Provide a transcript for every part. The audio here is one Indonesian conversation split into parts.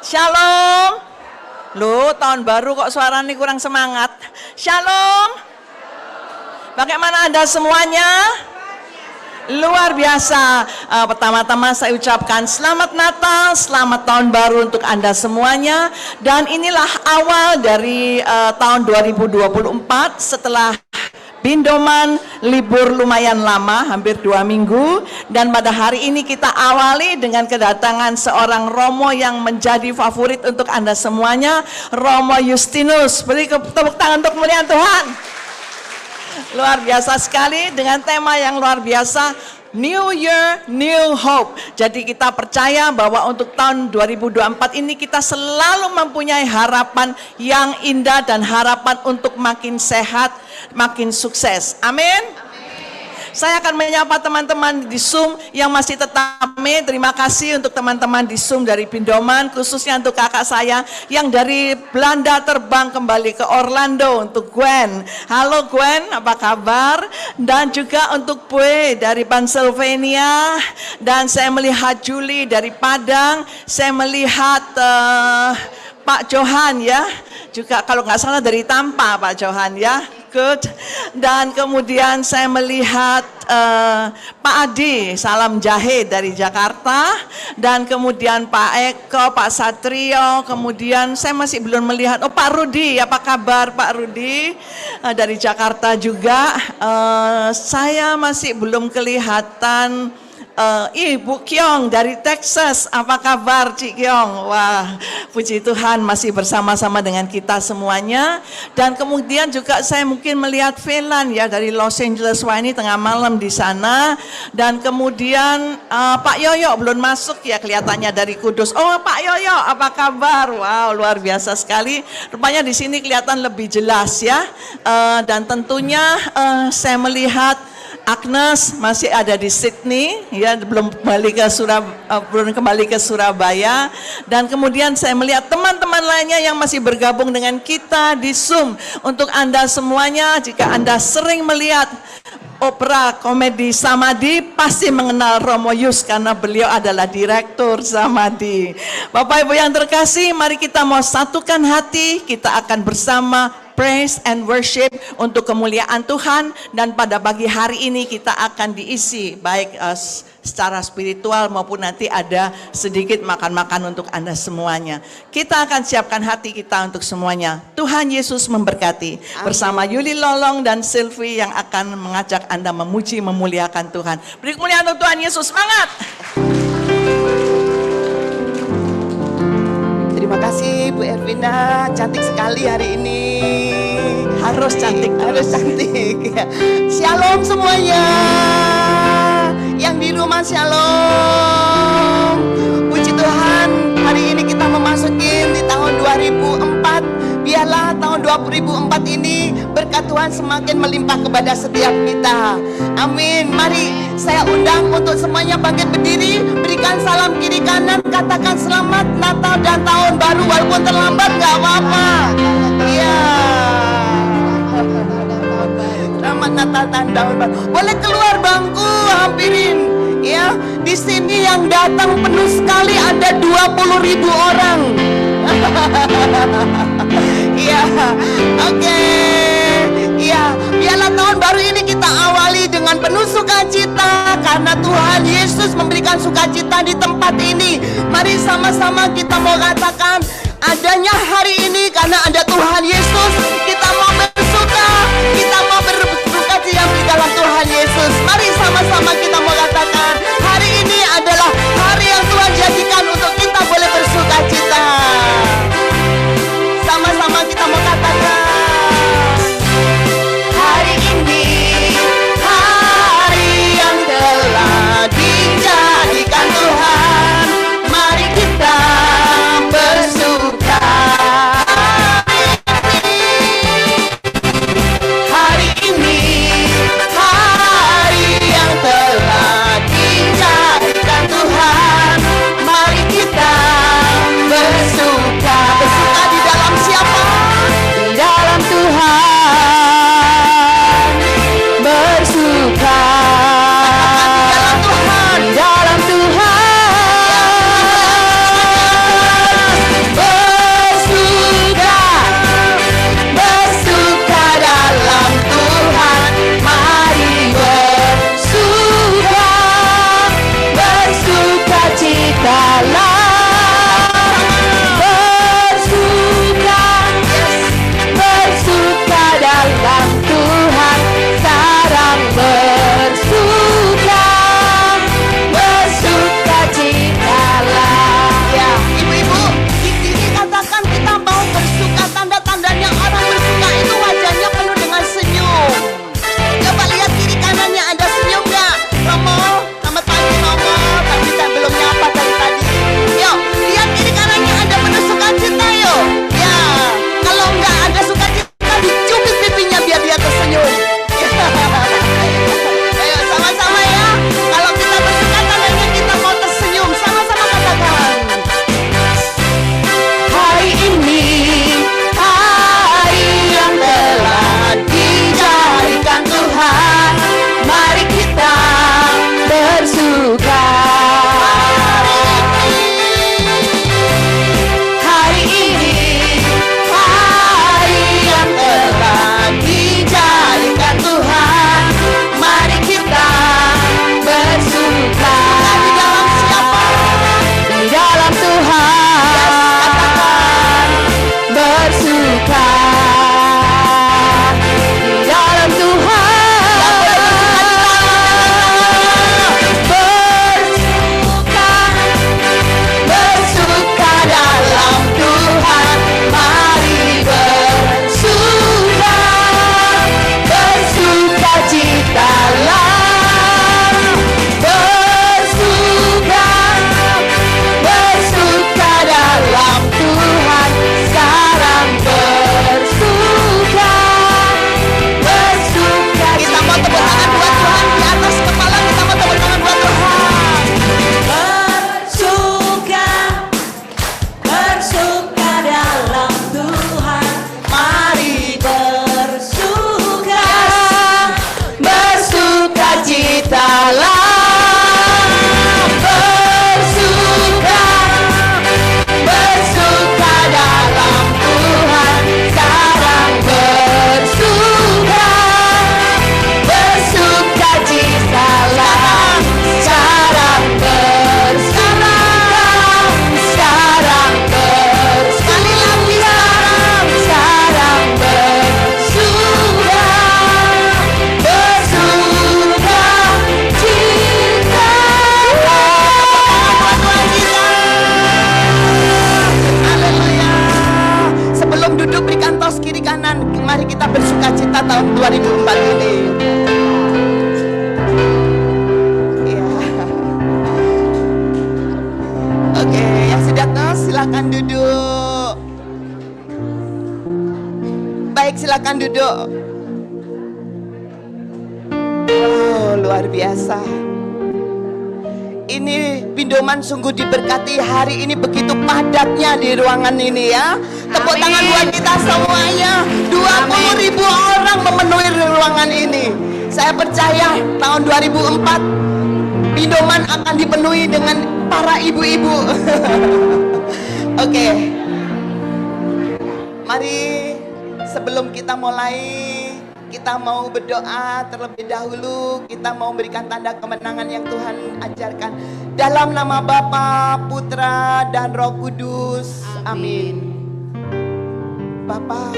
Shalom. Loh, tahun baru kok suaranya kurang semangat. Shalom. Bagaimana Anda semuanya? Luar biasa. Pertama-tama saya ucapkan selamat Natal, selamat tahun baru untuk Anda semuanya. Dan inilah awal dari tahun 2024 setelah Bindoman libur lumayan lama, hampir 2 minggu. Dan pada hari ini kita awali dengan kedatangan seorang Romo yang menjadi favorit untuk Anda semuanya, Romo Justinus. Beri tepuk tangan untuk kemuliaan Tuhan. Luar biasa sekali dengan tema yang luar biasa, New Year, New Hope. Jadi kita percaya bahwa untuk tahun 2024 ini kita selalu mempunyai harapan yang indah dan harapan untuk makin sehat, makin sukses. Amin. Saya akan menyapa teman-teman di Zoom yang masih tetap rame. Terima kasih untuk teman-teman di Zoom dari Bindoman, khususnya untuk kakak saya yang dari Belanda terbang kembali ke Orlando, untuk Gwen. Halo Gwen, apa kabar? Dan juga untuk Pue dari Pennsylvania, dan saya melihat Julie dari Padang, saya melihat Pak Johan ya, juga kalau nggak salah dari Tampa Pak Johan ya. Good. Dan kemudian saya melihat Pak Adi, salam jahe dari Jakarta. Dan kemudian Pak Eko, Pak Satrio. Kemudian saya masih belum melihat, oh Pak Rudi, apa kabar Pak Rudi? Dari Jakarta juga. Saya masih belum kelihatan Ibu Kyong dari Texas, apa kabar Cik Kyong? Wah, puji Tuhan masih bersama-sama dengan kita semuanya. Dan kemudian juga saya mungkin melihat Velan ya dari Los Angeles. Wah, ini tengah malam di sana. Dan kemudian Pak Yoyo belum masuk ya kelihatannya dari Kudus. Oh Pak Yoyo, apa kabar? Wow, luar biasa sekali. Rupanya di sini kelihatan lebih jelas ya. Dan tentunya saya melihat Agnes masih ada di Sydney, ya belum kembali ke Surabaya. Dan kemudian saya melihat teman-teman lainnya yang masih bergabung dengan kita di Zoom. Untuk Anda semuanya, jika Anda sering melihat opera komedi Samadi, pasti mengenal Romo Yus karena beliau adalah direktur Samadi. Bapak Ibu yang terkasih, mari kita mau satukan hati, kita akan bersama praise and worship untuk kemuliaan Tuhan. Dan pada pagi hari ini kita akan diisi baik secara spiritual maupun nanti ada sedikit makan-makan untuk Anda semuanya. Kita akan siapkan hati kita untuk semuanya. Tuhan Yesus memberkati. Amin. Bersama Yuli Lolong dan Sylvie yang akan mengajak Anda memuji memuliakan Tuhan. Beri kemuliaan untuk Tuhan Yesus. Semangat. Terima kasih Bu Ervina, cantik sekali hari ini. Harus cantik, harus cantik. Shalom semuanya. Yang di rumah shalom. Puji Tuhan, hari ini kita memasuki di tahun 2004. Biarlah tahun 2004 ini berkat Tuhan semakin melimpah kepada setiap kita. Amin. Mari saya undang untuk semuanya bangkit berdiri, berikan salam kiri kanan, katakan selamat Natal dan tahun baru walaupun terlambat nggak apa-apa. Iya. Selamat Natal dan tahun baru. Boleh keluar bangku, hampirin. Ya, di sini yang datang penuh sekali, ada 20.000 orang. Iya, oke. Iya, biarlah tahun baru ini kita awali dengan penuh sukacita karena Tuhan Yesus memberikan sukacita di tempat ini. Mari sama-sama kita mau katakan adanya hari ini karena ada Tuhan Yesus. Kita mau bersuka, kita mau bersukacita di dalam Tuhan Yesus. Mari sama-sama kita mau katakan hari ini adalah hari yang Tuhan jadikan untuk kita boleh bersukacita. Sama-sama kita mau katakan hari ini hari yang telah dijadikan Tuhan. Mari kita bersuka. Hari ini silakan duduk. Oh, luar biasa. Ini Pindoman sungguh diberkati hari ini, begitu padatnya di ruangan ini ya. Tepuk tangan buat kita semuanya. 20.000 orang memenuhi ruangan ini. Saya percaya tahun 2004 Pindoman akan dipenuhi dengan para ibu-ibu. Oke. Mari sebelum kita mulai, kita mau berdoa terlebih dahulu. Kita mau memberikan tanda kemenangan yang Tuhan ajarkan. Dalam nama Bapa, Putra, dan Roh Kudus. Amin. Bapa,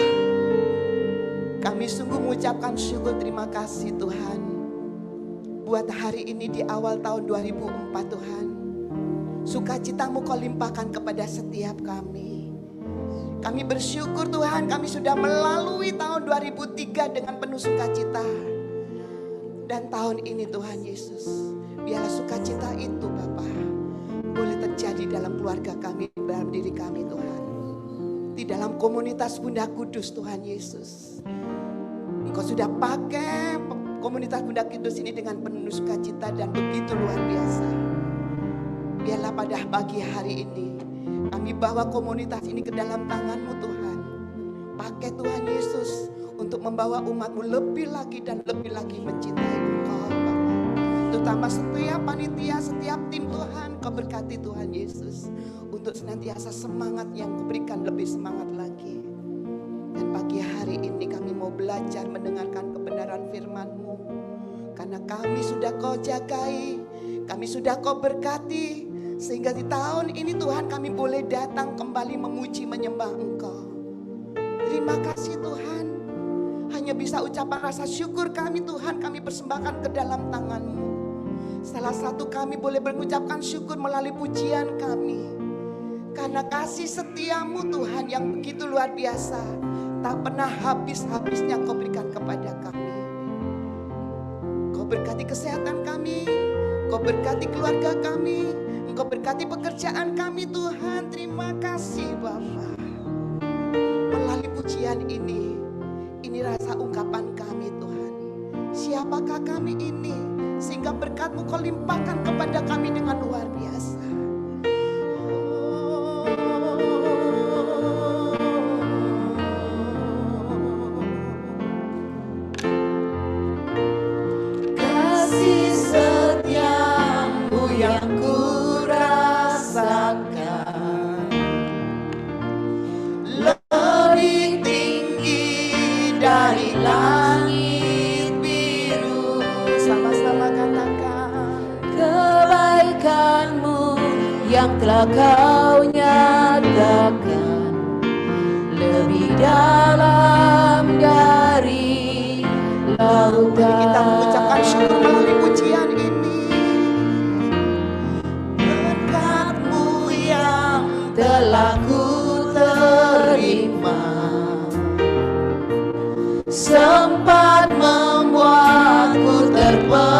kami sungguh mengucapkan syukur terima kasih Tuhan. Buat hari ini di awal tahun 2004 Tuhan. Sukacitamu Kau limpahkan kepada setiap kami. Kami bersyukur Tuhan, kami sudah melalui tahun 2003 dengan penuh sukacita. Dan tahun ini Tuhan Yesus, biarlah sukacita itu Bapa boleh terjadi dalam keluarga kami, dalam diri kami Tuhan. Di dalam komunitas Bunda Kudus Tuhan Yesus. Engkau sudah pakai komunitas Bunda Kudus ini dengan penuh sukacita dan begitu luar biasa. Biarlah pada pagi hari ini kami bawa komunitas ini ke dalam tangan-Mu Tuhan. Pakai Tuhan Yesus untuk membawa umat-Mu lebih lagi dan lebih lagi mencintai Engkau Bapa. Terutama setiap panitia, setiap tim Tuhan, Kau berkati Tuhan Yesus. Untuk senantiasa semangat yang Kau berikan lebih semangat lagi. Dan pagi hari ini kami mau belajar mendengarkan kebenaran firman-Mu. Karena kami sudah Kau jagai, kami sudah Kau berkati. Sehingga di tahun ini Tuhan kami boleh datang kembali memuji menyembah Engkau. Terima kasih Tuhan. Hanya bisa ucapan rasa syukur kami Tuhan kami persembahkan ke dalam tangan-Mu. Salah satu kami boleh mengucapkan syukur melalui pujian kami. Karena kasih setia-Mu Tuhan yang begitu luar biasa. Tak pernah habis-habisnya Kau berikan kepada kami. Kau berkati kesehatan kami. Kau berkati keluarga kami. Engkau berkati pekerjaan kami Tuhan. Terima kasih Bapa. Melalui pujian ini rasa ungkapan kami Tuhan. Siapakah kami ini? Sehingga berkat-Mu Kau limpahkan kepada kami dengan luar biasa. Kasih setiamu yang lebih tinggi dari langit biru. Sama-sama katakan kebaikan-Mu yang telah Kau nyatakan lebih dalam dari lautan. Kita mengucapkan syukur melalui pujian ini. Berkat-Mu yang telah Ku terima sempat membuatku terpesona.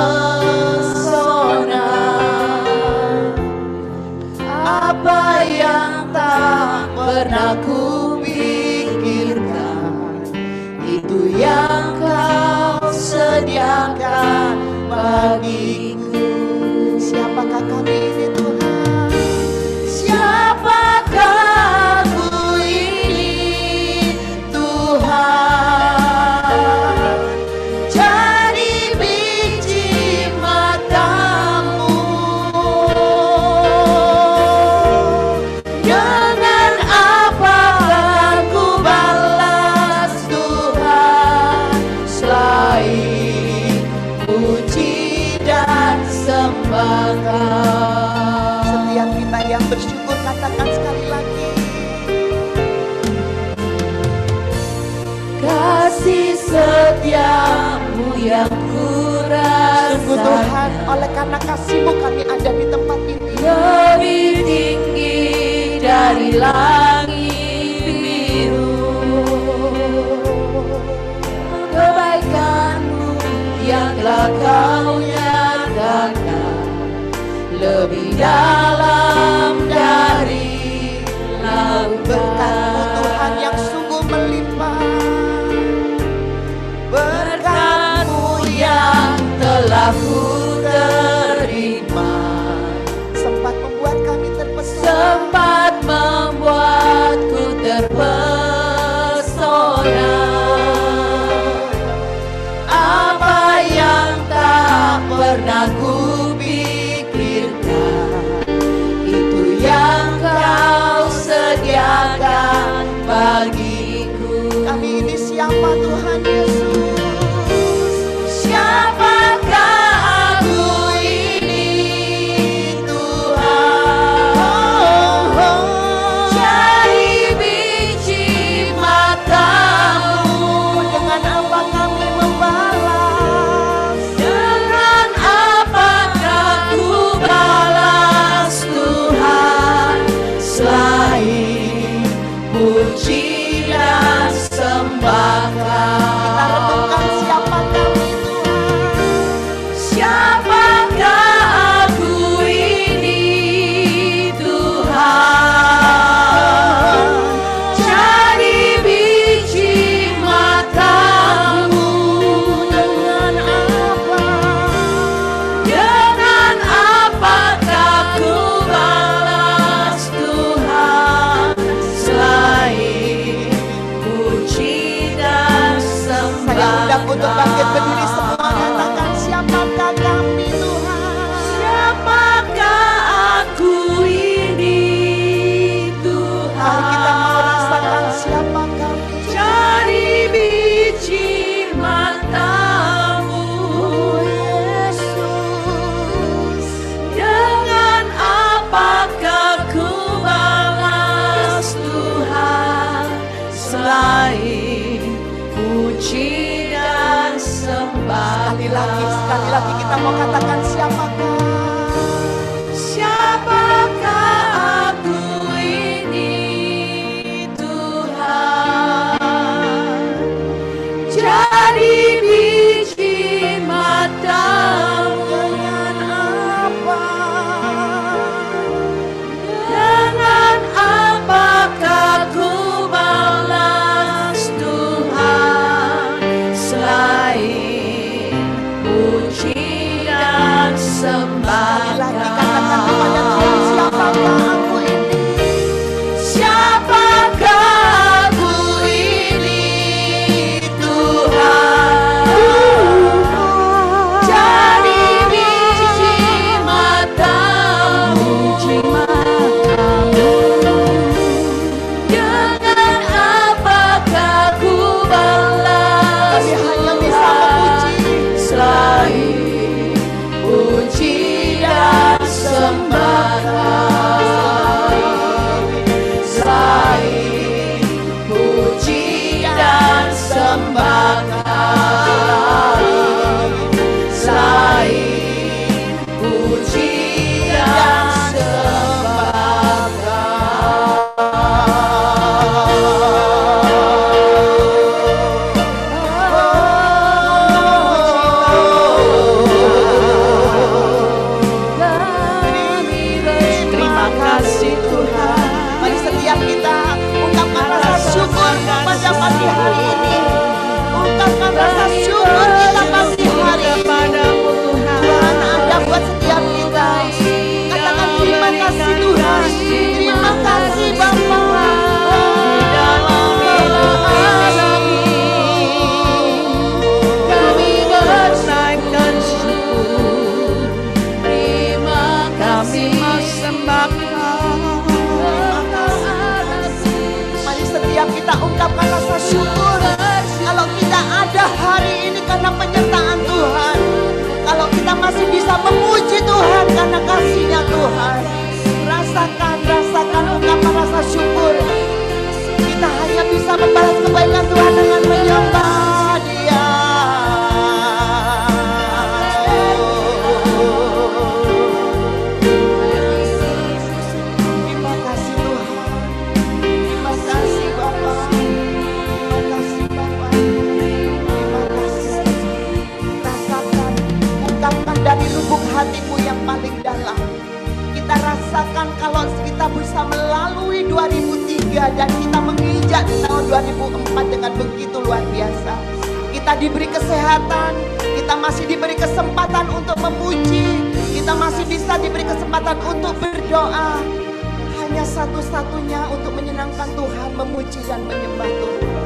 Apa yang tak pernah ku pikirkan, itu yang Kau sediakan bagiku. Siapakah kami ini Tuhan? Siapakah aku ini Tuhan? Jadi biji mata-Mu. Dengan apakah ku balas Tuhan selain puji dan sembah. Setiap kita yang bersyukur katakan sekali lagi. Kasih setiamu yang kurasa. Sungguh Tuhan, oleh karena kasih-Mu kami ada di tempat ini. Lebih tinggi dari langit biru. Kebaikan-Mu yang telah Kau nyatakan lebih dalam dari lautan. Berkat-Mu Tuhan yang sungguh melimpah. telah ku terima, sempat membuat kami terpesona, sempat membuatku terpesona. Apa yang tak pernah ku pikirkan, itu yang kau sediakan bagiku. kami ini siapa Tuhan Yesus? Siapakah aku ini Tuhan? Cari biji matamu. Dengan apa kami membalas? Dengan apakah ku balas Tuhan, selain puji dan sembah Kita renungkan siapa kami Tuhan. Siapakah aku ini Tuhan? Cari biji matamu. Dengan apa? Dengan apakah ku balas Tuhan, selain puji dan Saya sembah. undang untuk bangkit berdiri semua, katakan siapakah kami Tuhan. Siapakah aku ini Tuhan? Mari kita mau rasakan siapa kami. Cari biji matamu, Yesus. dengan apakah ku balas Tuhan, selain puji dan sembah. Sekali lagi kita mau katakan siapakah. Siapakah aku ini Tuhan? Jadi biji matamu. Dengan apa? Dengan apakah ku balas Tuhan, selain puji dan sembah. Sekali lagi katakan kepada Tuhan siapakah aku ini. Siapakah aku ini Tuhan? Jadi biji matamu. Dengan apakah ku balas Kami hanya bisa memuji. selain puji dan sembah. Selain puji dan sembah. Selain puji dan terima kasih Tuhan. Mari setiap kita ungkapkan rasa syukur pada pagi hari ini. Ungkapkan rasa syukur kita pagi hari ini. Tuhan ada buat setiap kita. Katakan terima kasih Tuhan. Terima kasih Bapa. Kami bernaikkan syukur, kami sembahkan. Mari setiap kita ungkapkan rasa syukur. Kalau kita ada hari ini karena penyertaan Tuhan. Kalau kita masih bisa memuji Tuhan karena kasih-Nya Tuhan. Rasakan ungkapan rasa syukur. Kita hanya bisa membalas kebaikan Tuhan dengan menyembah Dia. Terima kasih Tuhan. Terima kasih Bapa. Terima kasih Bapa. Terima kasih. Rasakan, ungkapkan dari lubuk hatimu yang paling dalam. Kita rasakan kalau kita bisa melalui 2003 dan kita menginjak tahun 2004 dengan begitu luar biasa. kita diberi kesehatan, kita masih diberi kesempatan untuk memuji, kita masih bisa diberi kesempatan untuk berdoa. Hanya satu-satunya untuk menyenangkan Tuhan, memuji dan menyembah Tuhan.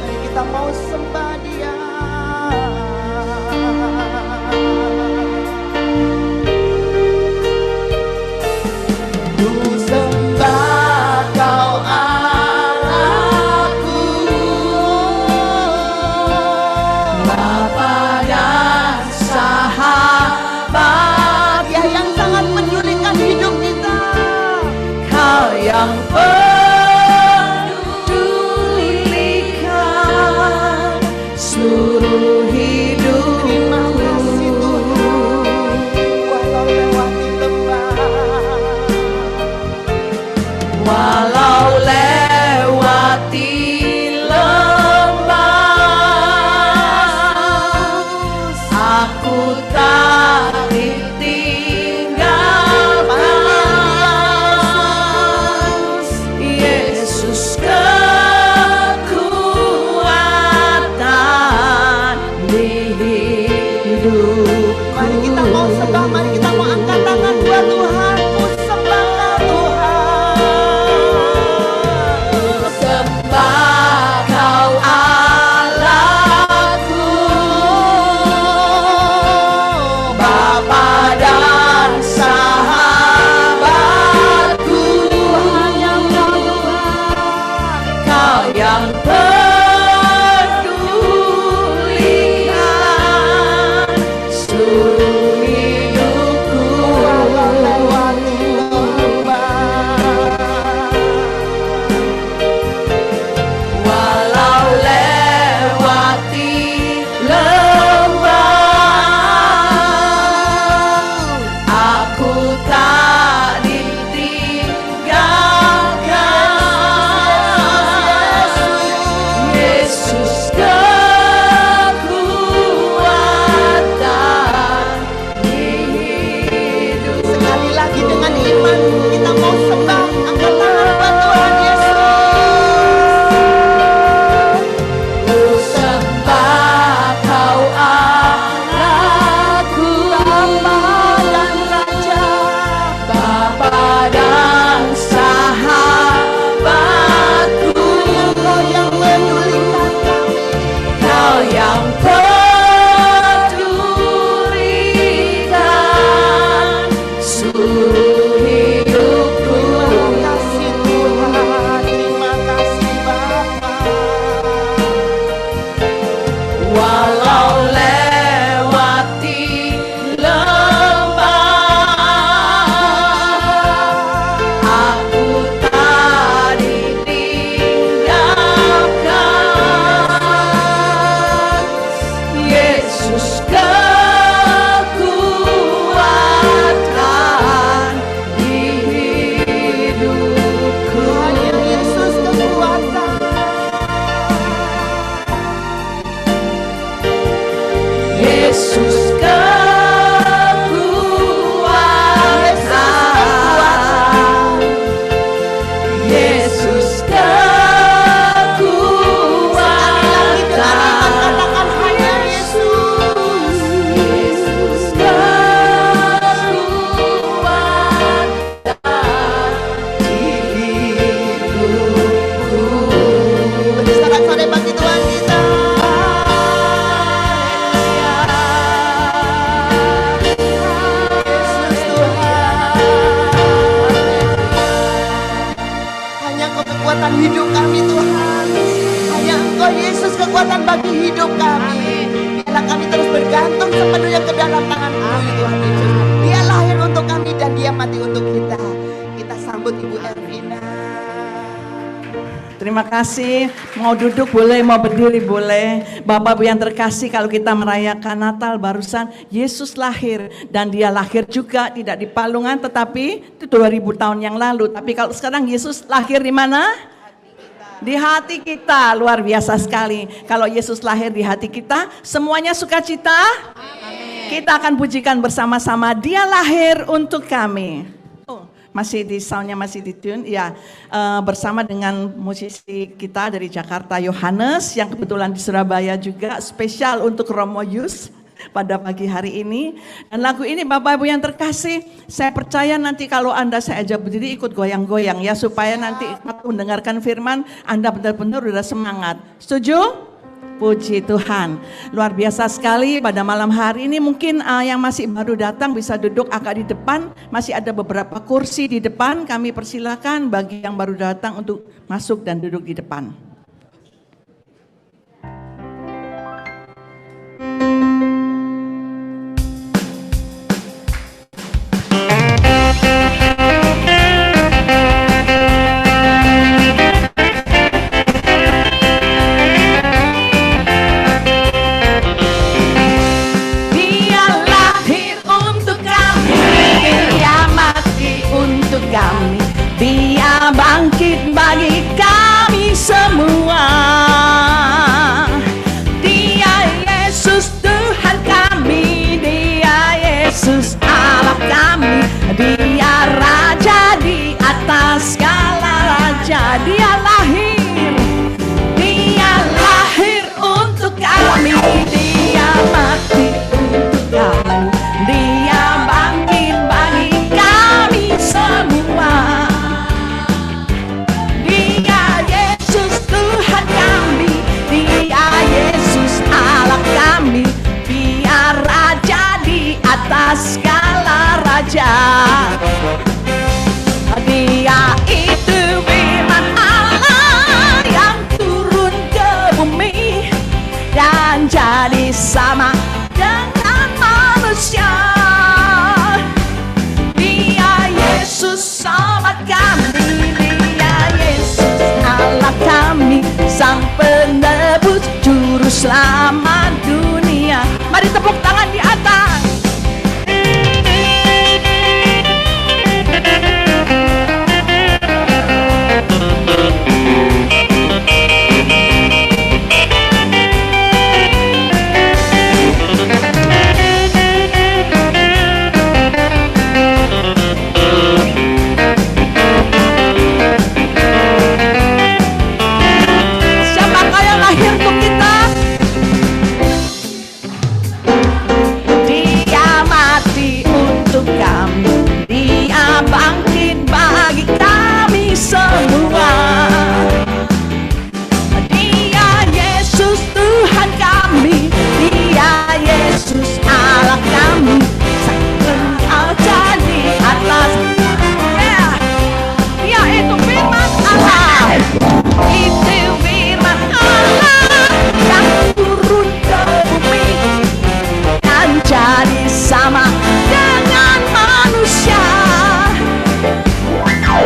Mari kita mau sembah Dia. Ku sembah Kau Allahku, Bapa dan Sahabat, Dia yang sangat mendulikan hidup kita. Kau yang pedulikan seluruh hidup. Terima kasih Tuhan, walau lewati lembah, walau lewati lembah, aku tak ditinggalkan. Yesus kekuatan di hidupku. Mari kita mau sembah, mari kita mau angkat tangan buat Tuhan. Ku sembah Tuhan, ku sembah Kau Allahku, Bapa dan Sahabatku. Tuhan yang Tuhan, Kau yang pedulikan seluruh hidupku. Walau lewati lembah, walau lewati lembah, aku tak ditinggalkan. Yesus kekuatan di hidup. Sekali lagi dengan iman kita mau sembah, angkat tangan buat Tuhan Yesus. Ku sembah Kau Allahku, Bapa dan Raja, Bapa dan Sahabatku. Kau yang mendulikan kami, Kau yang pedulikan seluruh hidupku. Terima kasih Tuhan, terima kasih Bapa. Walau lewati lembah, aku tak ditinggalkan. Yesus kekuatan di hidupku. Hanya Yesus kekuatan, Yesus kekuatan, Yesus kekuatan. Katakan hanya Yesus, Yesus kekuatan di hidupku. Beri sorak-sorai bagi Tuhan kita. Yesus Tuhan, hanya Kau kekuatan hidup kami Tuhan. Hanya Engkau Yesus kekuatan bagi hidup kami. Biarlah kami terus bergantung sepenuhnya ke dalam tangan-Mu ya Tuhan Yesus. Dia lahir untuk kami dan Dia mati untuk kita. Kita sambut Ibu Ervina. Terima kasih. Mau duduk boleh, mau berdiri boleh. Bapak Ibu yang terkasih, kalau kita merayakan Natal barusan Yesus lahir, dan Dia lahir juga tidak di palungan, tetapi itu 2000 tahun yang lalu. Tapi kalau sekarang Yesus lahir di mana? Di hati kita. Luar biasa sekali. Kalau Yesus lahir di hati kita, semuanya sukacita. Amin. Kita akan pujikan bersama-sama. Dia lahir untuk kami. Masih di soundnya masih di tune, ya, bersama dengan musisi kita dari Jakarta, Yohanes, yang kebetulan di Surabaya juga, spesial untuk Romo Yus pada pagi hari ini. Dan lagu ini Bapak Ibu yang terkasih, saya percaya nanti kalau Anda saya ajak berdiri ikut goyang-goyang ya, supaya nanti mendengarkan firman Anda benar-benar udah semangat. Setuju? Puji Tuhan, luar biasa sekali pada malam hari ini. Mungkin yang masih baru datang bisa duduk agak di depan, masih ada beberapa kursi di depan. Kami persilakan bagi yang baru datang untuk masuk dan duduk di depan. Dia bangkit bagi kami semua. Dia Yesus Tuhan kami, Dia Yesus Allah kami, Dia Raja di atas segala raja. Dia lahir untuk kami, Dia mati untuk kami, Dia bangkit bagi kami semua. Atas segala raja, Dia itu firman Allah yang turun ke bumi dan jadi sama dengan manusia. Dia Yesus selamat kami, Dia Yesus Allah kami, Sang Penebus Juru Selamat dunia. Mari tepuk tangan di atas. Siapakah yang lahir untuk kita? Dia mati untuk kami, Dia bangkit bagi kami semua. Dia Yesus Tuhan kami, Dia Yesus Allah kami, Sang Raja di atas. Dia itu firman Allah, itu firman Allah yang turun ke bumi dan jadi sama dengan manusia.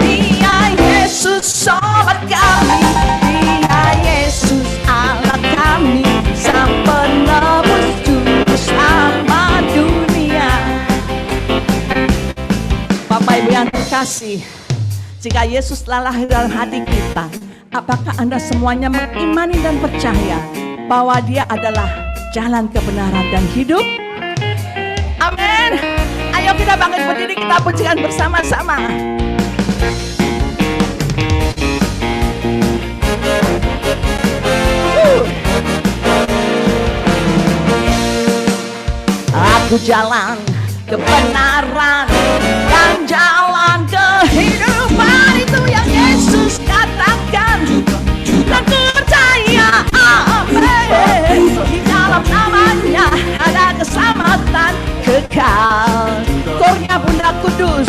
Dia Yesus sobat kami, Dia Yesus Allah kami, Sang Penebus Juru Selamat dunia. Bapak Ibu yang terkasih, jika Yesus telah lahir dalam hati kita, apakah Anda semuanya mengimani dan percaya bahwa Dia adalah jalan kebenaran dan hidup? Amin. Ayo kita bangkit berdiri, kita pujikan bersama-sama. Aku jalan kebenaran dan jalan kehidupan, itu yang Yesus katakan, dan ku percaya, amin, di dalam namanya ada keselamatan kekal. Kornya Bunda Kudus,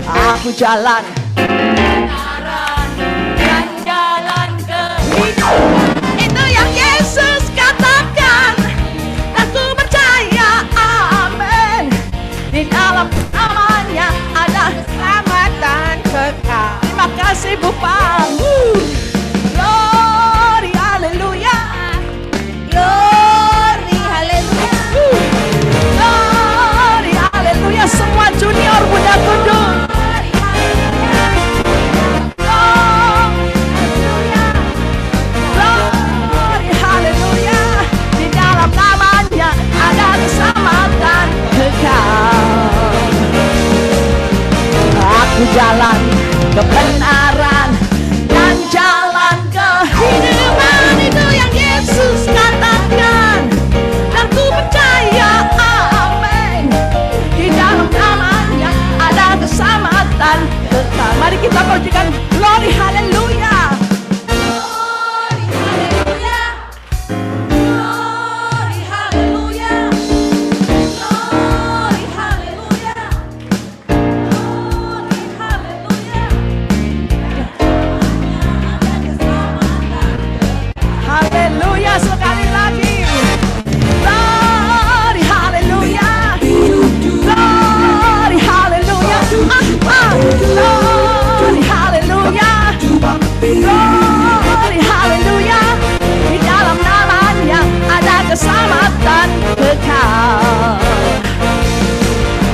aku jalan kebenaran dan jalan kehidupan, itu yang Yesus katakan, dan ku percaya, amin, di dalam namanya ada keselamatan kekal. Terima kasih Bupang. Glory haleluya, glory haleluya, glory haleluya. Semua junior Bunda Kudus, glory haleluya, glory jalan kebenaran dan jalan kehidupan. Itu yang Yesus katakan, dan ku percaya, amin. Di dalam namanya ada keselamatan kekal. Mari kita pujikan, glory haleluya. Haleluya sekali lagi. Glory haleluya. Glory haleluya. Glory haleluya. Glory haleluya. Di dalam namanya ada keselamatan kekal.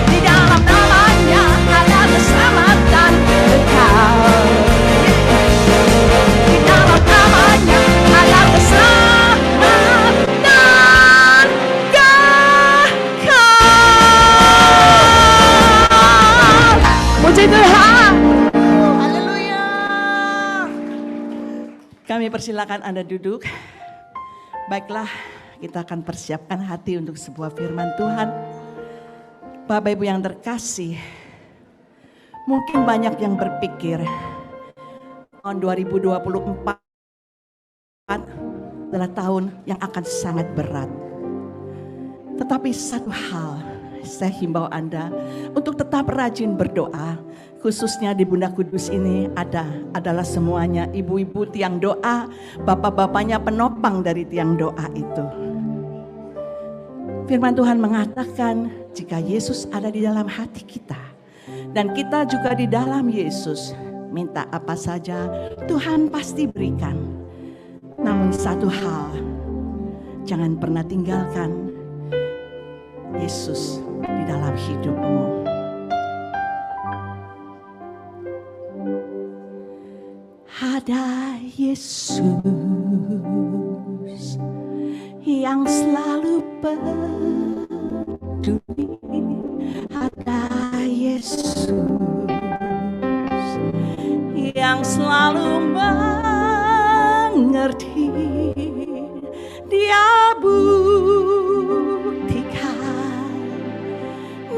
Di dalam namanya ada keselamatan kekal. Di dalam namanya ada keselamatan kekal. Puji Tuhan. Haleluya. Kami persilakan Anda duduk. Baiklah, kita akan persiapkan hati untuk sebuah firman Tuhan. Bapak Ibu yang terkasih, mungkin banyak yang berpikir tahun 2024 adalah tahun yang akan sangat berat. Tetapi satu hal, saya himbau Anda untuk tetap rajin berdoa. Khususnya di Bunda Kudus ini adalah semuanya ibu-ibu tiang doa, bapak-bapaknya penopang dari tiang doa itu. Firman Tuhan mengatakan, jika Yesus ada di dalam hati kita dan kita juga di dalam Yesus, minta apa saja Tuhan pasti berikan. Namun satu hal, jangan pernah tinggalkan Yesus di dalam hidupmu. Ada Yesus yang selalu peduli. Ada Yesus yang selalu mengerti. Dia buktikan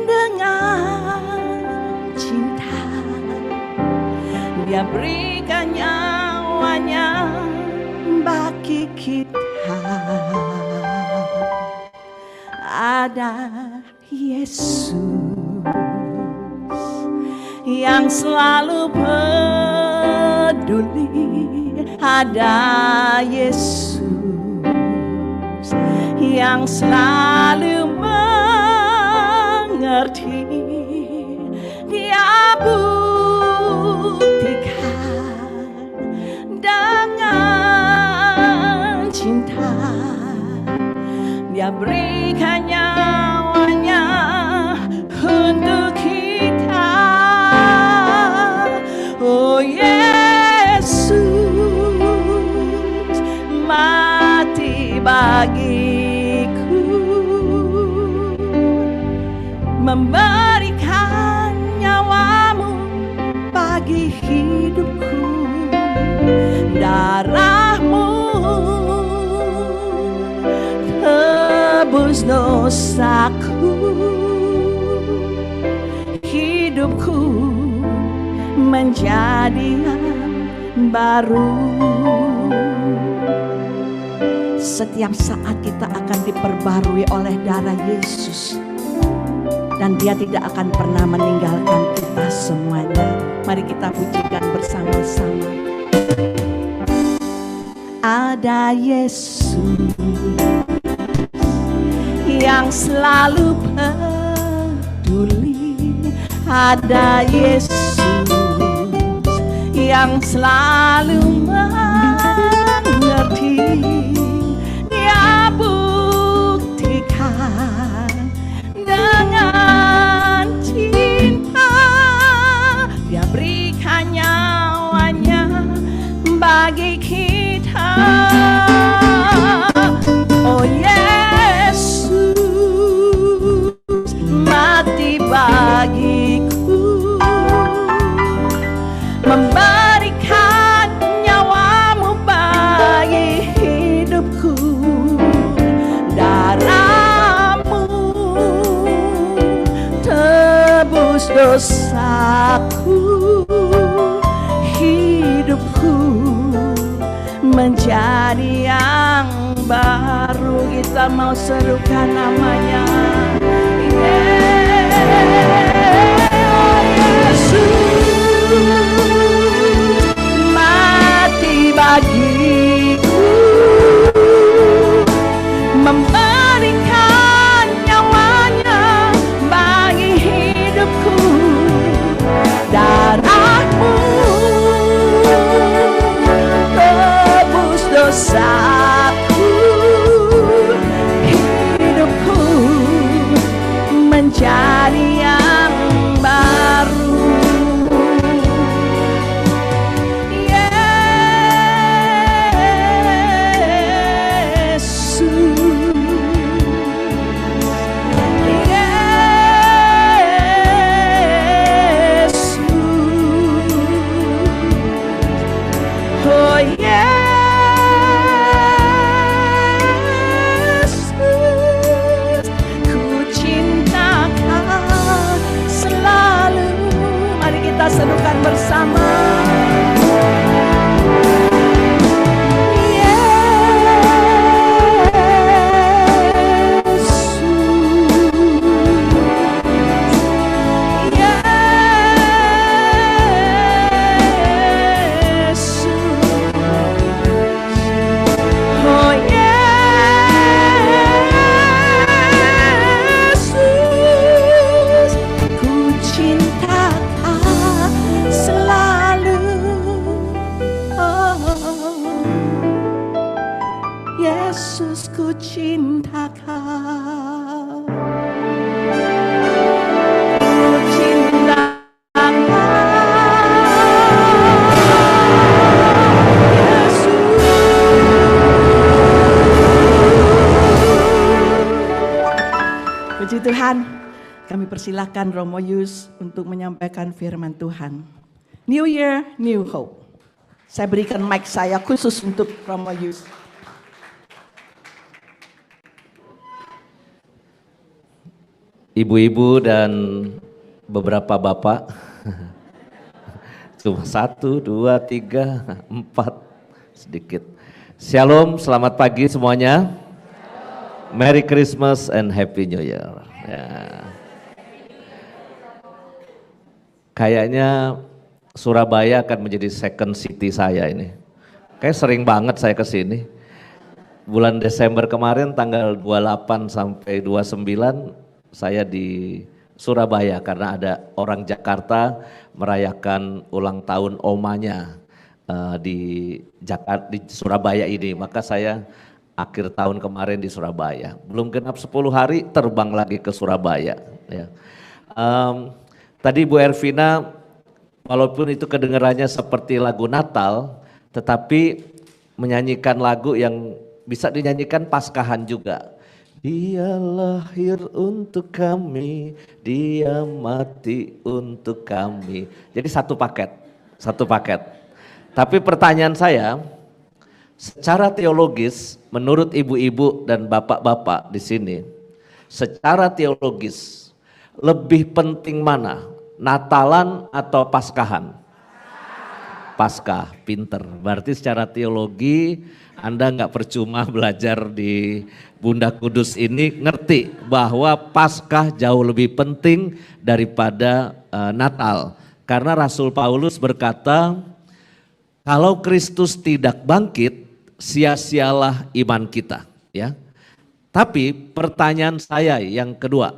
dengan cinta. Dia berikan nyawanya bagi kita. Ada Yesus yang selalu peduli. Ada Yesus yang selalu mengerti. Dia buktikan dengan cinta. Dia berikan nyawanya untuk kita. Oh Yesus mati bagiku, memberikan nyawamu bagi hidupku. Darahmu tebus dosaku, hidupku menjadi yang baru. Setiap saat kita akan diperbarui oleh darah Yesus, dan Dia tidak akan pernah meninggalkan kita semuanya. Mari kita pujikan bersama-sama. Ada Yesus yang selalu peduli. Ada Yesus yang selalu mengerti. Dia buktikan dengan cinta. Dia berikan nyawanya bagi kita. Oh Yesus mati bagiku, dosaku, hidupku menjadi yang baru. Kita mau serukan namanya, Yesus mati bagiku, memberikan nyawanya bagi hidupku. Darahmu tebus dosaku, hidupku menjadi yang baru. Serukan bersama, Yesus ku cinta kau, ku cinta kau, Yesus. Puji Tuhan, kami persilahkan Romo Yus untuk menyampaikan firman Tuhan. New Year, New Hope. Saya berikan mic saya khusus untuk Romo Yus. Ibu-ibu dan beberapa bapak, cuma 1, 2, 3, 4, sedikit. Shalom, selamat pagi semuanya. Merry Christmas and Happy New Year. Ya. Kayaknya Surabaya akan menjadi second city saya ini. Kayak sering banget saya ke sini. Bulan Desember kemarin tanggal 28 sampai 29 saya di Surabaya karena ada orang Jakarta merayakan ulang tahun omanya di Surabaya ini. Maka saya akhir tahun kemarin di Surabaya. Belum genap 10 hari terbang lagi ke Surabaya. Ya. Tadi Bu Ervina, walaupun itu kedengarannya seperti lagu Natal, tetapi menyanyikan lagu yang bisa dinyanyikan Paskahan juga. Dia lahir untuk kami, dia mati untuk kami. Jadi satu paket. Tapi pertanyaan saya, secara teologis, menurut ibu-ibu dan bapak-bapak di sini, secara teologis, lebih penting mana? Natalan atau Paskahan? Paskah, pinter. Berarti secara teologi Anda nggak percuma belajar di Bunda Kudus ini, ngerti bahwa Paskah jauh lebih penting daripada Natal. Karena Rasul Paulus berkata, kalau Kristus tidak bangkit, sia-sialah iman kita. Ya. Tapi pertanyaan saya yang kedua,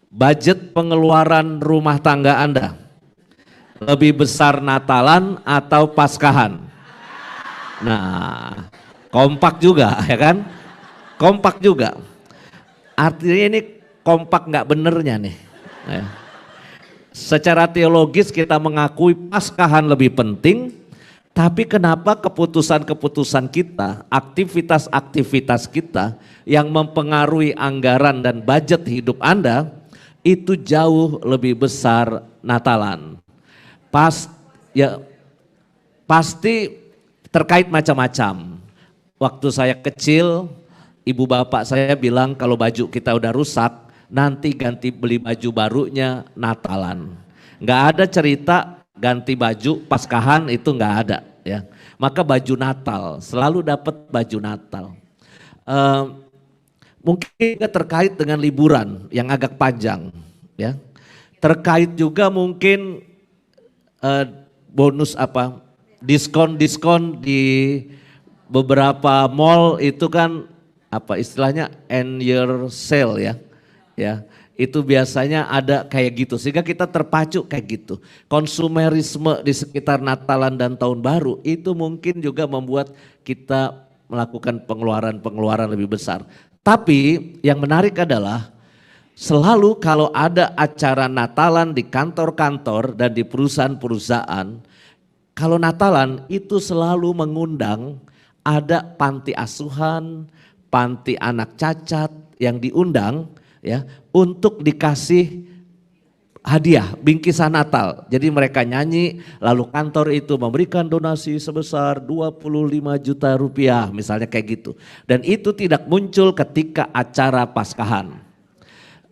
budget pengeluaran rumah tangga Anda lebih besar Natalan atau Paskahan? Nah, kompak juga ya kan? Kompak juga. Artinya ini kompak nggak benernya nih. Ya. Secara teologis kita mengakui Paskahan lebih penting, tapi kenapa keputusan-keputusan kita, aktivitas-aktivitas kita yang mempengaruhi anggaran dan budget hidup Anda itu jauh lebih besar Natalan? Pasti terkait macam-macam. Waktu saya kecil, ibu bapak saya bilang kalau baju kita udah rusak, nanti ganti beli baju barunya Natalan. Nggak ada cerita ganti baju Paskahan, itu nggak ada ya. Maka baju Natal, selalu dapat baju Natal. Mungkin juga terkait dengan liburan yang agak panjang ya. Terkait juga mungkin bonus apa, diskon-diskon di beberapa mall itu kan apa istilahnya end year sale ya. Ya, itu biasanya ada kayak gitu sehingga kita terpacu kayak gitu. Konsumerisme di sekitar Natalan dan Tahun Baru itu mungkin juga membuat kita melakukan pengeluaran-pengeluaran lebih besar. Tapi yang menarik adalah selalu kalau ada acara Natalan di kantor-kantor dan di perusahaan-perusahaan, kalau Natalan itu selalu mengundang ada panti asuhan, panti anak cacat yang diundang ya untuk dikasih hadiah bingkisan Natal. Jadi mereka nyanyi lalu kantor itu memberikan donasi sebesar 25 juta rupiah misalnya kayak gitu. Dan itu tidak muncul ketika acara Paskahan.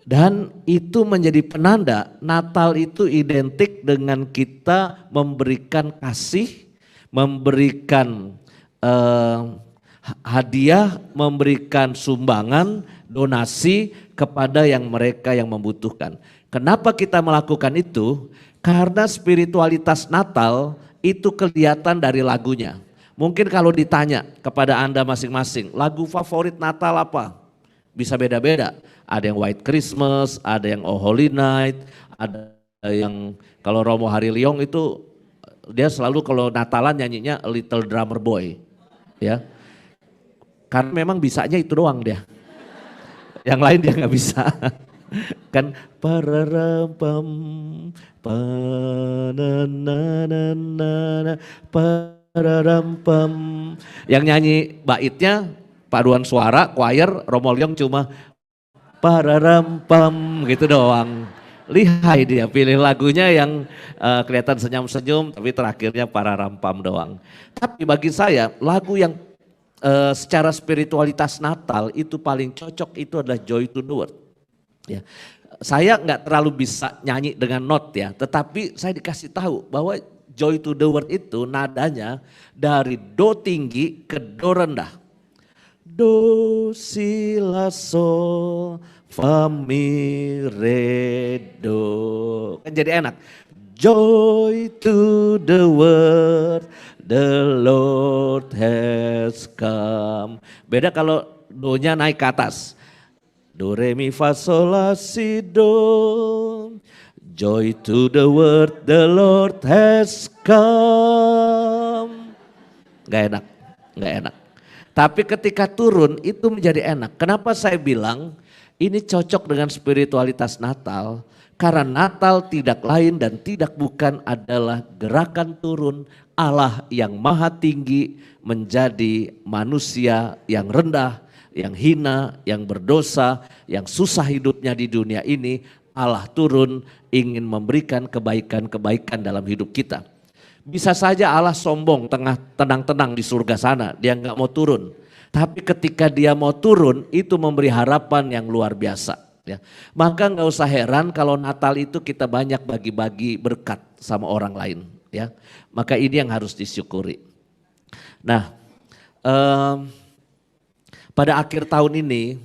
Dan itu menjadi penanda Natal itu identik dengan kita memberikan kasih, memberikan hadiah, memberikan sumbangan, donasi kepada mereka yang membutuhkan. Kenapa kita melakukan itu? Karena spiritualitas Natal itu kelihatan dari lagunya. Mungkin kalau ditanya kepada Anda masing-masing, lagu favorit Natal apa? Bisa beda-beda. Ada yang White Christmas, ada yang Oh Holy Night, ada yang kalau Romo Hariliong itu dia selalu kalau Natalan nyanyinya A Little Drummer Boy. Ya. Karena memang bisanya itu doang dia. Yang lain dia nggak bisa. Kan pararampam pananana pararampam. Yang nyanyi baitnya paduan suara choir Romo Liong cuma pararampam gitu doang. Lihai dia pilih lagunya yang kelihatan senyum-senyum tapi terakhirnya pararampam doang. Tapi bagi saya lagu yang secara spiritualitas Natal itu paling cocok itu adalah Joy to the World. Ya. Saya nggak terlalu bisa nyanyi dengan not ya, tetapi saya dikasih tahu bahwa Joy to the World itu nadanya dari do tinggi ke do rendah. Do si la sol fa mi re do. Kan jadi enak. Joy to the world, the Lord has come. Beda kalau do-nya naik ke atas. Do re mi fa sol la si do. Joy to the world, the Lord has come. Gak enak, gak enak. Tapi ketika turun itu menjadi enak. Kenapa saya bilang ini cocok dengan spiritualitas Natal? Karena Natal tidak lain dan tidak bukan adalah gerakan turun Allah yang maha tinggi menjadi manusia yang rendah, yang hina, yang berdosa, yang susah hidupnya di dunia ini. Allah turun ingin memberikan kebaikan-kebaikan dalam hidup kita. Bisa saja Allah sombong tenang-tenang di surga sana, dia nggak mau turun. Tapi ketika dia mau turun itu memberi harapan yang luar biasa. Ya. Maka nggak usah heran kalau Natal itu kita banyak bagi-bagi berkat sama orang lain. Ya. Maka ini yang harus disyukuri. Nah, pada akhir tahun ini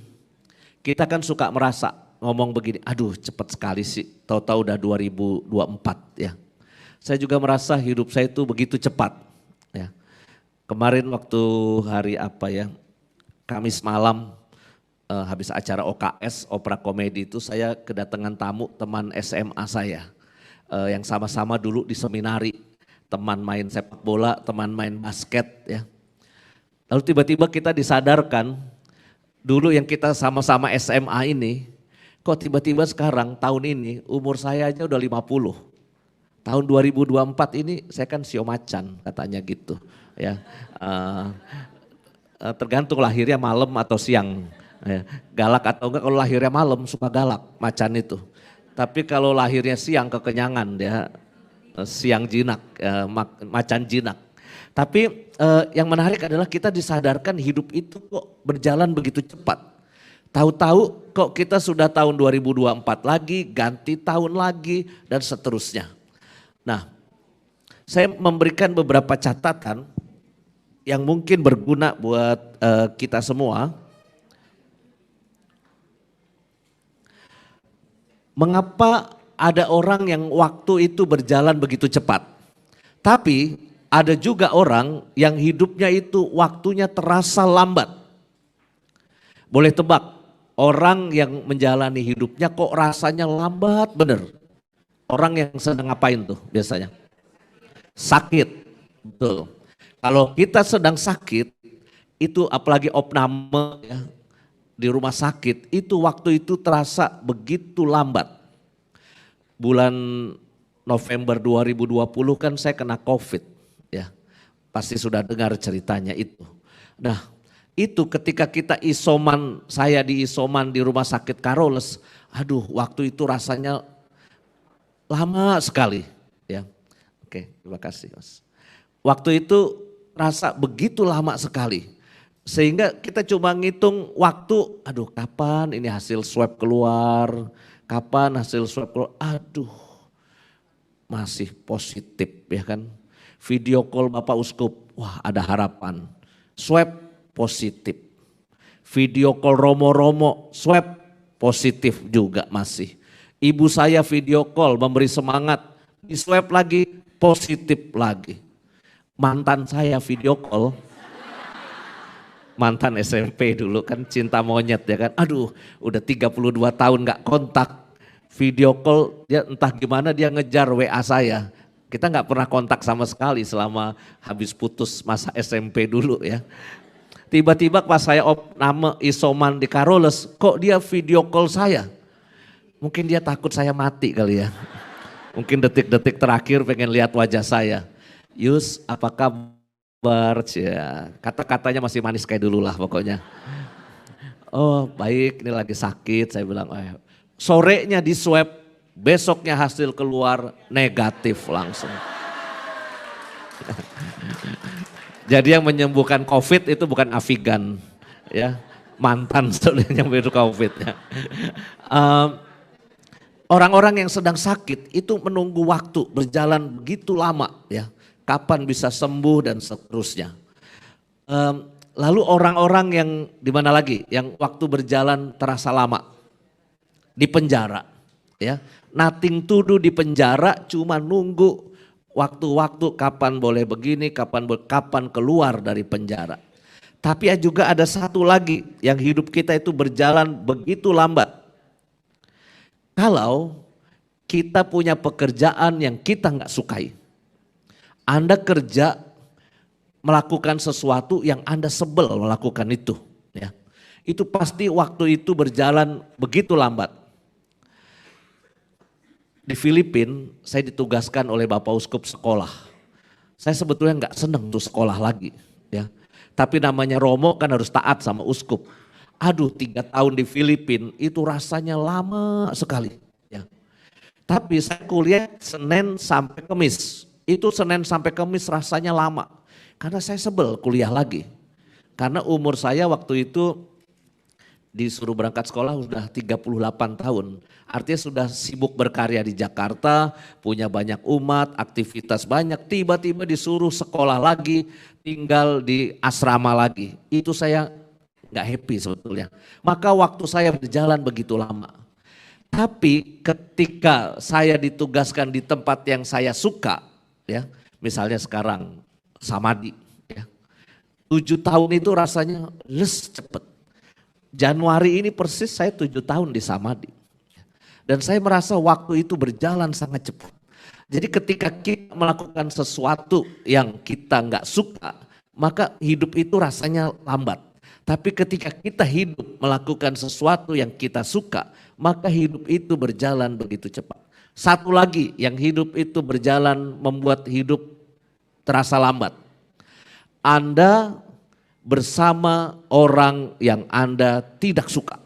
kita kan suka merasa ngomong begini, aduh cepat sekali sih, tahu-tahu udah 2024 ya. Saya juga merasa hidup saya itu begitu cepat. Ya. Kemarin waktu hari apa ya, Kamis malam habis acara OKS, Opera Komedi itu saya kedatangan tamu teman SMA saya. Yang sama-sama dulu di seminari, teman main sepak bola, teman main basket ya. Lalu tiba-tiba kita disadarkan, dulu yang kita sama-sama SMA ini, kok tiba-tiba sekarang tahun ini umur saya aja udah 50. Tahun 2024 ini saya kan sio macan katanya gitu ya. Tergantung lahirnya malam atau siang. Ya. Galak atau enggak, kalau lahirnya malam suka galak macan itu. Tapi kalau lahirnya siang kekenyangan dia siang jinak, macan jinak. Tapi yang menarik adalah kita disadarkan hidup itu kok berjalan begitu cepat. Tahu-tahu kok kita sudah tahun 2024 lagi, ganti tahun lagi, dan seterusnya. Nah, saya memberikan beberapa catatan yang mungkin berguna buat kita semua. Mengapa ada orang yang waktu itu berjalan begitu cepat? Tapi ada juga orang yang hidupnya itu waktunya terasa lambat. Boleh tebak, orang yang menjalani hidupnya kok rasanya lambat bener. Orang yang sedang ngapain tuh biasanya? Sakit, betul. Kalau kita sedang sakit, itu apalagi opname ya, di rumah sakit, itu waktu itu terasa begitu lambat. Bulan November 2020 kan saya kena COVID ya, pasti sudah dengar ceritanya itu. Nah itu ketika kita isoman, saya di isoman di rumah sakit Carolus, aduh waktu itu rasanya lama sekali ya. Oke, terima kasih Mas. Waktu itu rasa begitu lama sekali. Sehingga kita cuma ngitung waktu, aduh kapan ini hasil swab keluar, kapan hasil swab keluar, aduh masih positif ya kan. Video call Bapak Uskup, wah ada harapan, swab positif. Video call Romo-Romo, swab positif juga masih. Ibu saya video call memberi semangat, di swab lagi positif lagi. Mantan saya video call, mantan SMP dulu kan cinta monyet ya kan. Aduh udah 32 tahun gak kontak. Video call dia entah gimana dia ngejar WA saya. Kita gak pernah kontak sama sekali selama habis putus masa SMP dulu ya. Tiba-tiba pas saya nama isoman di Carolus, kok dia video call saya. Mungkin dia takut saya mati kali ya. Mungkin detik-detik terakhir pengen lihat wajah saya. Yus apa kabar? Ya, kata-katanya masih manis kayak dulu lah pokoknya. Oh baik, ini lagi sakit, saya bilang. Sorenya di swab, besoknya hasil keluar negatif langsung. Jadi yang menyembuhkan COVID itu bukan Afigan, ya mantan sebenarnya yang COVID ya. Orang-orang yang sedang sakit itu menunggu waktu berjalan begitu lama ya. Kapan bisa sembuh dan seterusnya. Lalu orang-orang yang di mana lagi? Yang waktu berjalan terasa lama. Di penjara. Ya, nothing to do di penjara, cuma nunggu waktu-waktu kapan boleh begini, kapan keluar dari penjara. Tapi juga ada satu lagi yang hidup kita itu berjalan begitu lambat. Kalau kita punya pekerjaan yang kita nggak sukai. Anda kerja melakukan sesuatu yang Anda sebel melakukan itu. Ya. Itu pasti waktu itu berjalan begitu lambat. Di Filipina saya ditugaskan oleh Bapak Uskup sekolah. Saya sebetulnya nggak seneng tuh sekolah lagi. Ya. Tapi namanya Romo kan harus taat sama Uskup. Aduh 3 tahun di Filipina itu rasanya lama sekali. Ya. Tapi saya kuliah Senin sampai Kamis. Itu Senin sampai Kamis rasanya lama. Karena saya sebel kuliah lagi. Karena umur saya waktu itu disuruh berangkat sekolah udah 38 tahun. Artinya sudah sibuk berkarya di Jakarta, punya banyak umat, aktivitas banyak. Tiba-tiba disuruh sekolah lagi, tinggal di asrama lagi. Itu saya gak happy sebetulnya. Maka waktu saya berjalan begitu lama. Tapi ketika saya ditugaskan di tempat yang saya suka, ya, misalnya sekarang Samadi, ya, 7 tahun itu rasanya cepet. Januari ini persis saya 7 tahun di Samadi. Dan saya merasa waktu itu berjalan sangat cepat. Jadi ketika kita melakukan sesuatu yang kita nggak suka, maka hidup itu rasanya lambat. Tapi ketika kita hidup melakukan sesuatu yang kita suka, maka hidup itu berjalan begitu cepat. Satu lagi yang hidup itu berjalan membuat hidup terasa lambat. Anda bersama orang yang Anda tidak suka.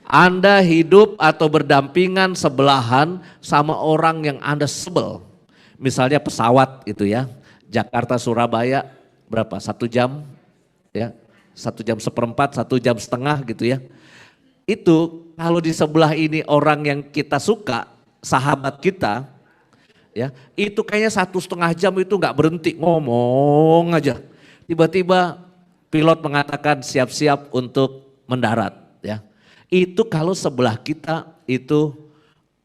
Anda hidup atau berdampingan sebelahan sama orang yang Anda sebel. Misalnya pesawat itu ya, Jakarta Surabaya berapa? 1 jam ya. 1 jam 1/4, 1,5 jam gitu ya. Itu kalau di sebelah ini orang yang kita suka, sahabat kita, ya itu kayaknya 1,5 jam itu nggak berhenti ngomong aja. Tiba-tiba pilot mengatakan siap-siap untuk mendarat, ya. Itu kalau sebelah kita itu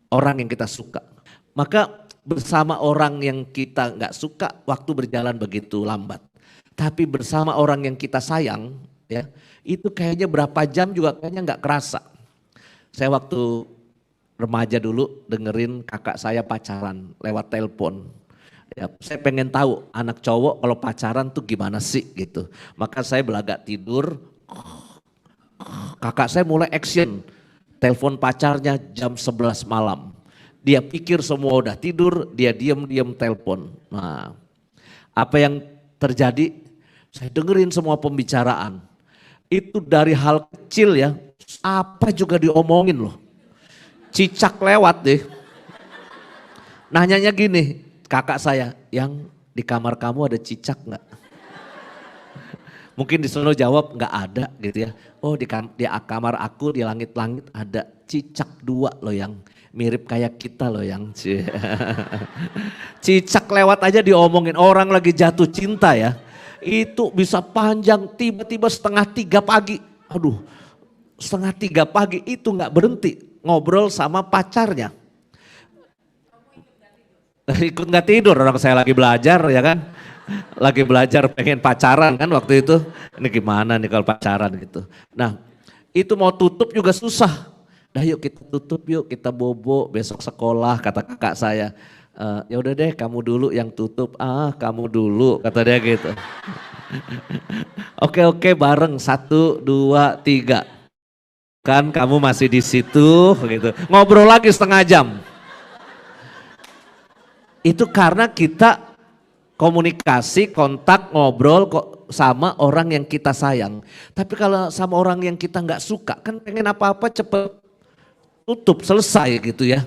orang yang kita suka. Maka bersama orang yang kita nggak suka, waktu berjalan begitu lambat. Tapi bersama orang yang kita sayang, ya itu kayaknya berapa jam juga kayaknya nggak kerasa. Saya waktu remaja dulu dengerin kakak saya pacaran lewat telepon. Ya, saya pengen tahu anak cowok kalau pacaran tuh gimana sih gitu. Maka saya belagak tidur, kakak saya mulai action, telepon pacarnya jam 11 malam. Dia pikir semua udah tidur, dia diam-diam telepon. Nah, apa yang terjadi? Saya dengerin semua pembicaraan. Itu dari hal kecil ya, apa juga diomongin loh. Cicak lewat deh. Nanyanya gini, kakak saya, yang di kamar kamu ada cicak nggak? Mungkin disuruh jawab nggak ada gitu ya. Oh di kamar aku di langit-langit ada cicak 2 loh yang mirip kayak kita loh yang. Cicak lewat aja diomongin, orang lagi jatuh cinta ya. Itu bisa panjang, tiba-tiba 2:30 pagi. Aduh, 2:30 pagi itu nggak berhenti ngobrol sama pacarnya. Ikut nggak tidur, orang saya lagi belajar ya kan. Lagi belajar pengen pacaran kan waktu itu. Ini gimana nih kalau pacaran gitu. Nah itu mau tutup juga susah. Dah yuk kita tutup yuk, kita bobo besok sekolah, kata kakak saya. Ya udah deh kamu dulu yang tutup, kamu dulu kata dia gitu. Oke bareng 1, 2, 3. Kan kamu masih di situ gitu. Ngobrol lagi 1/2 jam. Itu karena kita komunikasi, kontak, ngobrol kok sama orang yang kita sayang. Tapi kalau sama orang yang kita nggak suka kan pengen apa-apa cepet tutup, selesai gitu ya.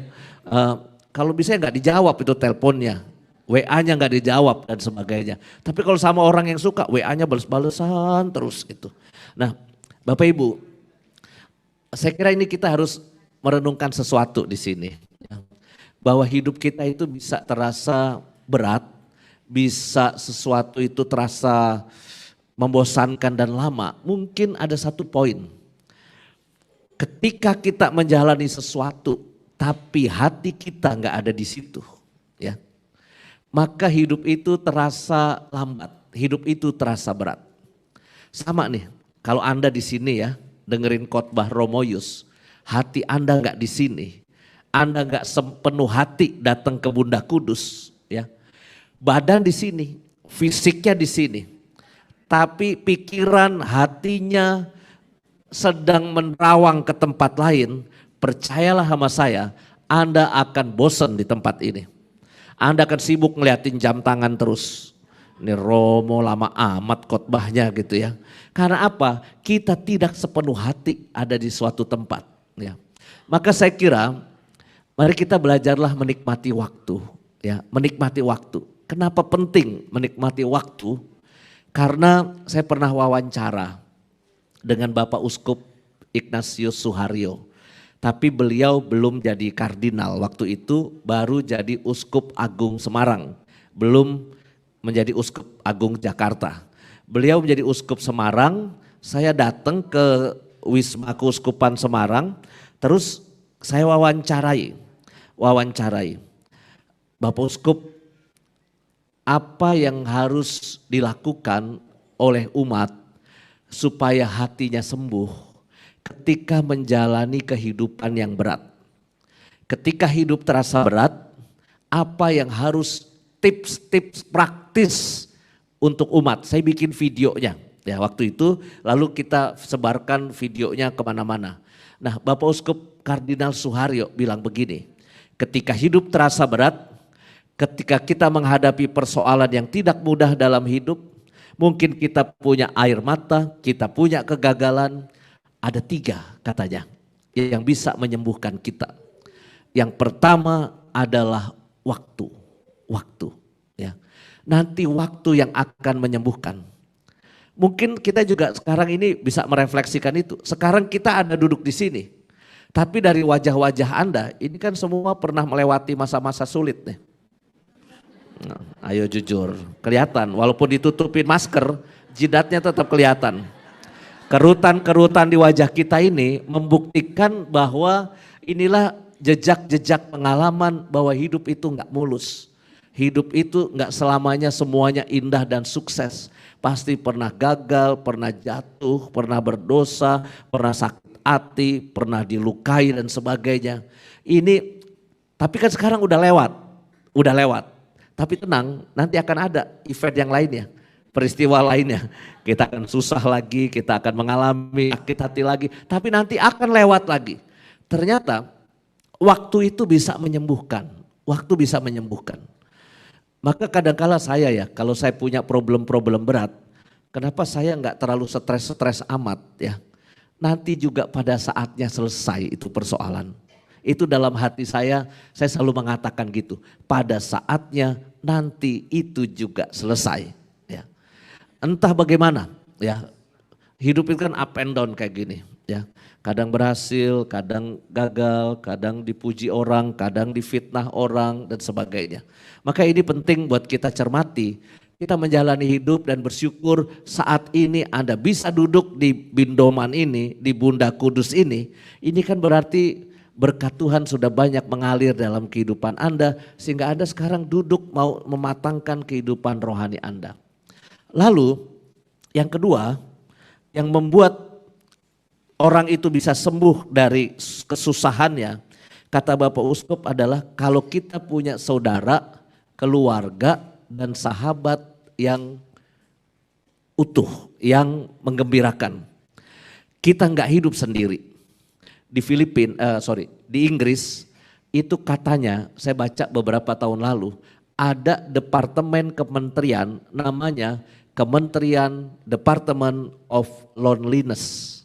Kalau bisa nggak dijawab itu teleponnya, WA-nya nggak dijawab dan sebagainya. Tapi kalau sama orang yang suka, WA-nya bales-balesan terus gitu. Nah Bapak Ibu, saya kira ini kita harus merenungkan sesuatu di sini. Bahwa hidup kita itu bisa terasa berat, bisa sesuatu itu terasa membosankan dan lama. Mungkin ada satu poin. Ketika kita menjalani sesuatu, tapi hati kita nggak ada di situ, ya, maka hidup itu terasa lambat, hidup itu terasa berat. Sama nih, kalau Anda di sini ya, dengerin khotbah Romo Yus, hati Anda nggak di sini, Anda nggak sepenuh hati datang ke Bunda Kudus, ya, badan di sini, fisiknya di sini, tapi pikiran hatinya sedang menerawang ke tempat lain. Percayalah sama saya, Anda akan bosan di tempat ini. Anda akan sibuk ngeliatin jam tangan terus. Ini Romo lama amat khotbahnya gitu ya. Karena apa? Kita tidak sepenuh hati ada di suatu tempat. Ya. Maka saya kira, mari kita belajarlah menikmati waktu. Ya, menikmati waktu. Kenapa penting menikmati waktu? Karena saya pernah wawancara dengan Bapak Uskup Ignatius Suharyo. Tapi beliau belum jadi kardinal, waktu itu baru jadi Uskup Agung Semarang, belum menjadi Uskup Agung Jakarta. Beliau menjadi Uskup Semarang, saya datang ke Wisma Keuskupan Semarang, terus saya wawancarai. Bapak Uskup, apa yang harus dilakukan oleh umat supaya hatinya sembuh ketika menjalani kehidupan yang berat? Ketika hidup terasa berat, apa yang harus tips-tips praktis untuk umat? Saya bikin videonya ya waktu itu, lalu kita sebarkan videonya kemana-mana. Nah Bapak Uskup Kardinal Suharyo bilang begini, ketika hidup terasa berat, ketika kita menghadapi persoalan yang tidak mudah dalam hidup, mungkin kita punya air mata, kita punya kegagalan, ada 3 katanya yang bisa menyembuhkan kita. Yang pertama adalah waktu, ya. Nanti waktu yang akan menyembuhkan. Mungkin kita juga sekarang ini bisa merefleksikan itu. Sekarang kita ada duduk di sini. Tapi dari wajah-wajah Anda, ini kan semua pernah melewati masa-masa sulit nih. Nah, ayo jujur, kelihatan. Walaupun ditutupin masker, jidatnya tetap kelihatan. Kerutan-kerutan di wajah kita ini membuktikan bahwa inilah jejak-jejak pengalaman bahwa hidup itu nggak mulus. Hidup itu nggak selamanya semuanya indah dan sukses. Pasti pernah gagal, pernah jatuh, pernah berdosa, pernah sakit hati, pernah dilukai dan sebagainya. Ini, tapi kan sekarang udah lewat. Tapi tenang, nanti akan ada event yang lainnya, peristiwa lainnya. Kita akan susah lagi, kita akan mengalami sakit hati lagi, tapi nanti akan lewat lagi. Ternyata waktu itu bisa menyembuhkan, Maka kadangkala saya ya, kalau saya punya problem-problem berat, kenapa saya nggak terlalu stres-stres amat ya. Nanti juga pada saatnya selesai itu persoalan. Itu dalam hati saya selalu mengatakan gitu. Pada saatnya nanti itu juga selesai. Ya. Entah bagaimana ya, hidup itu kan up and down kayak gini. Ya, kadang berhasil, kadang gagal, kadang dipuji orang, kadang difitnah orang dan sebagainya. Maka ini penting buat kita cermati, kita menjalani hidup dan bersyukur saat ini Anda bisa duduk di Bindoman ini, di Bunda Kudus ini kan berarti berkat Tuhan sudah banyak mengalir dalam kehidupan Anda sehingga Anda sekarang duduk mau mematangkan kehidupan rohani Anda. Lalu yang kedua yang membuat orang itu bisa sembuh dari kesusahannya, kata Bapak Uskup adalah kalau kita punya saudara, keluarga dan sahabat yang utuh, yang menggembirakan. Kita nggak hidup sendiri. Di Inggris itu katanya, saya baca beberapa tahun lalu, ada departemen kementerian namanya Kementerian Department of Loneliness.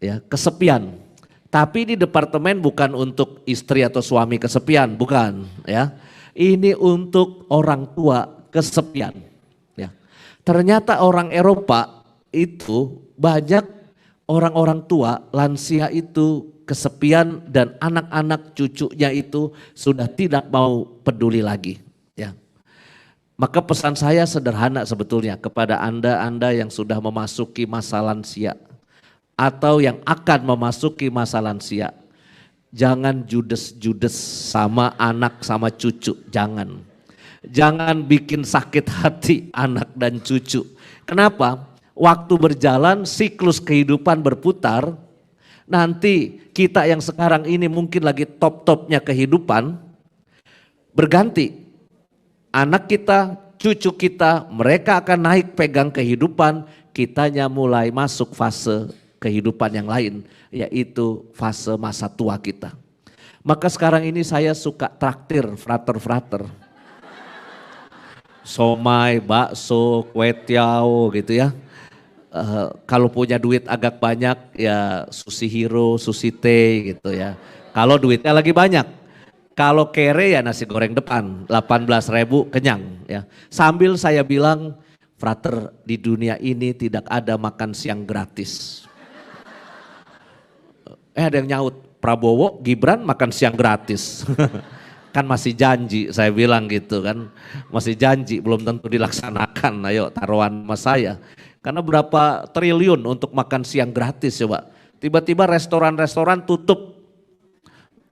Ya, kesepian. Tapi ini departemen bukan untuk istri atau suami kesepian, bukan ya. Ini untuk orang tua kesepian. Ya. Ternyata orang Eropa itu banyak orang-orang tua lansia itu kesepian dan anak-anak cucunya itu sudah tidak mau peduli lagi. Ya. Maka pesan saya sederhana sebetulnya kepada Anda yang sudah memasuki masa lansia atau yang akan memasuki masa lansia. Jangan judes-judes sama anak sama cucu, jangan. Jangan bikin sakit hati anak dan cucu. Kenapa? Waktu berjalan, siklus kehidupan berputar. Nanti kita yang sekarang ini mungkin lagi top-topnya kehidupan berganti. Anak kita, cucu kita, mereka akan naik pegang kehidupan, kitanya mulai masuk fase kehidupan yang lain, yaitu fase masa tua kita. Maka sekarang ini saya suka traktir frater-frater. Somai, bakso, kue tiaw gitu ya. Kalau punya duit agak banyak ya sushi hero, sushi teh gitu ya. Kalau duitnya lagi banyak. Kalau kere ya nasi goreng depan, 18.000 kenyang ya. Sambil saya bilang, frater di dunia ini tidak ada makan siang gratis. Ada yang nyaut, Prabowo, Gibran makan siang gratis. Kan masih janji, saya bilang gitu kan. Masih janji, belum tentu dilaksanakan, ayo taruhan sama saya. Karena berapa triliun untuk makan siang gratis coba. Tiba-tiba restoran-restoran tutup.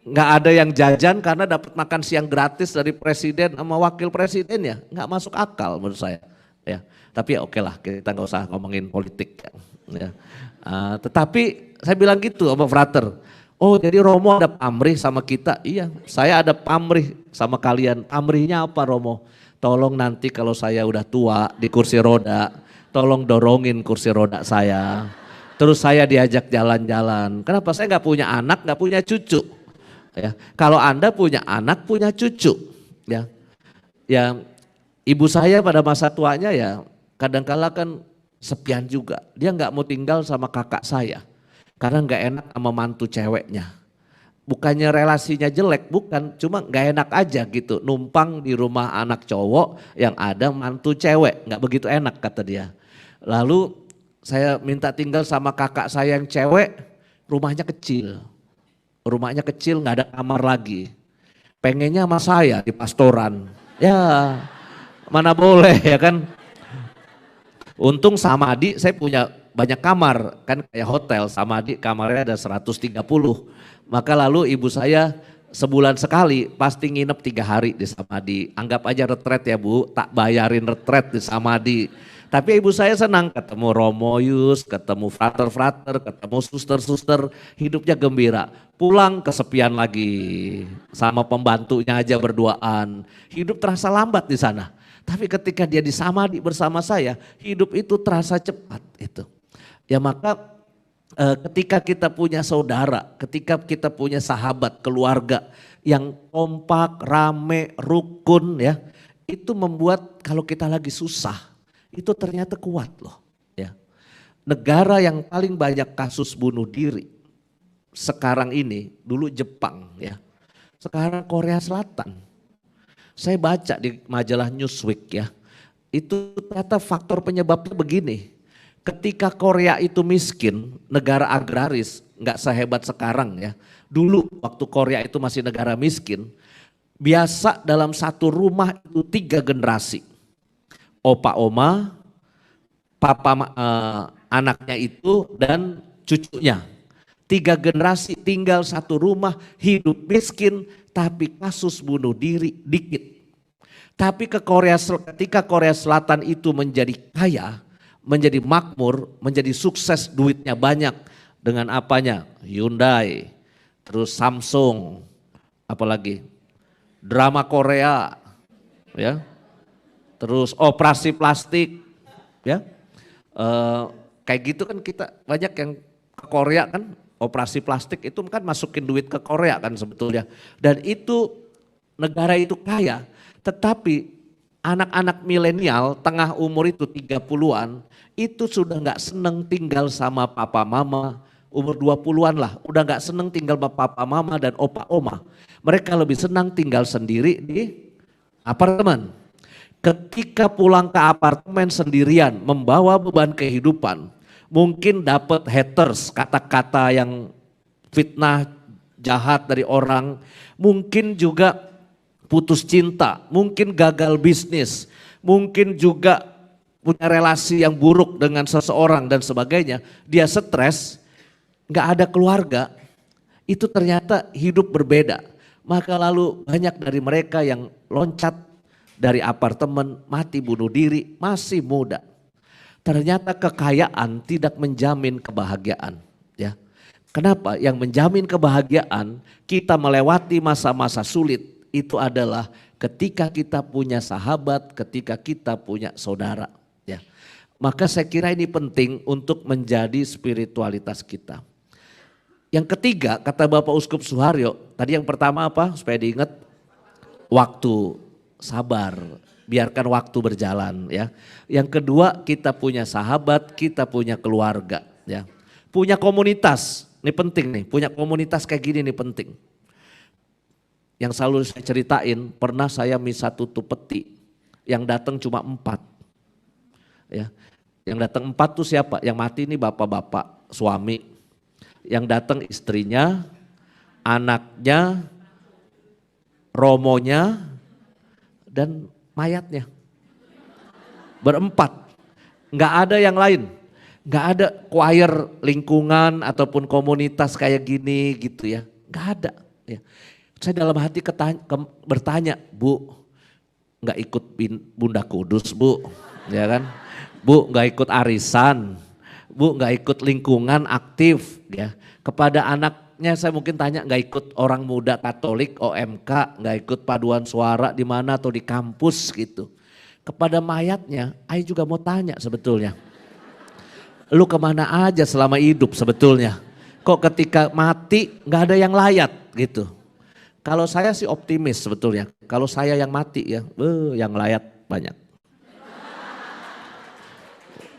Nggak ada yang jajan karena dapat makan siang gratis dari presiden sama wakil presiden ya. Nggak masuk akal menurut saya. Ya, tapi ya oke lah kita nggak usah ngomongin politik. Ya. Tetapi saya bilang gitu sama frater. Oh jadi Romo ada pamrih sama kita? Iya, saya ada pamrih sama kalian. Pamrihnya apa Romo? Tolong nanti kalau saya udah tua di kursi roda, tolong dorongin kursi roda saya. Terus saya diajak jalan-jalan. Kenapa? Saya nggak punya anak, nggak punya cucu. Ya, kalau Anda punya anak, punya cucu, ya ibu saya pada masa tuanya ya kadang-kala kan sepian juga. Dia nggak mau tinggal sama kakak saya karena nggak enak sama mantu ceweknya. bukannya relasinya jelek, bukan, cuma nggak enak aja gitu. Numpang di rumah anak cowok yang ada mantu cewek, nggak begitu enak kata dia. Lalu saya minta tinggal sama kakak saya yang cewek, rumahnya kecil. Rumahnya kecil, nggak ada kamar lagi. Pengennya sama saya di pastoran. Ya mana boleh ya kan. Untung Samadi saya punya banyak kamar, kan kayak hotel. Samadi kamarnya ada 130. Maka lalu ibu saya sebulan sekali pasti nginep 3 hari di Samadi. Anggap aja retret ya Bu, tak bayarin retret di Samadi. Tapi ibu saya senang ketemu Romoyus, ketemu frater-frater, ketemu suster-suster, hidupnya gembira. Pulang kesepian lagi, sama pembantunya aja berduaan. Hidup terasa lambat di sana. Tapi ketika dia di Samadi bersama saya, hidup itu terasa cepat itu. Ya maka ketika kita punya saudara, ketika kita punya sahabat, keluarga yang kompak, rame, rukun ya, itu membuat kalau kita lagi susah, itu ternyata kuat loh. Ya. Negara yang paling banyak kasus bunuh diri sekarang ini, dulu Jepang ya, sekarang Korea Selatan. Saya baca di majalah Newsweek ya, itu ternyata faktor penyebabnya begini. Ketika Korea itu miskin, negara agraris, nggak sehebat sekarang ya. Dulu waktu Korea itu masih negara miskin, biasa dalam satu rumah itu 3 generasi. Opa oma, anaknya itu dan cucunya. 3 generasi tinggal satu rumah, hidup miskin, tapi kasus bunuh diri dikit. Tapi ketika Korea Selatan itu menjadi kaya, menjadi makmur, menjadi sukses, duitnya banyak. Dengan apanya? Hyundai, terus Samsung, apalagi drama Korea, ya, terus operasi plastik, ya, kayak gitu kan kita banyak yang ke Korea kan, operasi plastik itu kan masukin duit ke Korea kan sebetulnya. Dan itu negara itu kaya, tetapi anak-anak milenial tengah umur itu 30-an itu sudah nggak seneng tinggal sama papa mama, umur 20-an lah, udah nggak seneng tinggal sama papa mama dan opa oma. Mereka lebih senang tinggal sendiri di apartemen. Ketika pulang ke apartemen sendirian membawa beban kehidupan, mungkin dapat haters, kata-kata yang fitnah jahat dari orang, mungkin juga putus cinta, mungkin gagal bisnis, mungkin juga punya relasi yang buruk dengan seseorang dan sebagainya, dia stres, nggak ada keluarga, itu ternyata hidup berbeda. Maka lalu banyak dari mereka yang loncat dari apartemen, mati bunuh diri, masih muda. Ternyata kekayaan tidak menjamin kebahagiaan. Ya. Kenapa? Yang menjamin kebahagiaan, kita melewati masa-masa sulit, itu adalah ketika kita punya sahabat, ketika kita punya saudara. Ya. Maka saya kira ini penting untuk menjadi spiritualitas kita. Yang ketiga, kata Bapak Uskup Suharyo, tadi yang pertama apa? Supaya diingat, waktu, sabar, biarkan waktu berjalan ya. Yang kedua, kita punya sahabat, kita punya keluarga ya. Punya komunitas, ini penting nih, punya komunitas kayak gini nih penting. Yang selalu saya ceritain, pernah saya misa tutup peti, yang datang cuma 4. Ya. Yang datang 4 tuh siapa? Yang mati ini bapak-bapak, suami. Yang datang istrinya, anaknya, romonya, dan mayatnya. Berempat, nggak ada yang lain. Nggak ada choir lingkungan ataupun komunitas kayak gini gitu ya. Nggak ada. Ya. Saya dalam hati bertanya, Bu, nggak ikut Bunda Kudus Bu, ya kan? Bu nggak ikut arisan, Bu nggak ikut lingkungan aktif ya. Kepada anaknya saya mungkin tanya nggak ikut orang muda Katolik OMK, nggak ikut paduan suara di mana atau di kampus gitu. Kepada mayatnya, Ai juga mau tanya sebetulnya. Lu kemana aja selama hidup sebetulnya? Kok ketika mati nggak ada yang layat gitu. Kalau saya sih optimis sebetulnya. Kalau saya yang mati ya, yang layat banyak.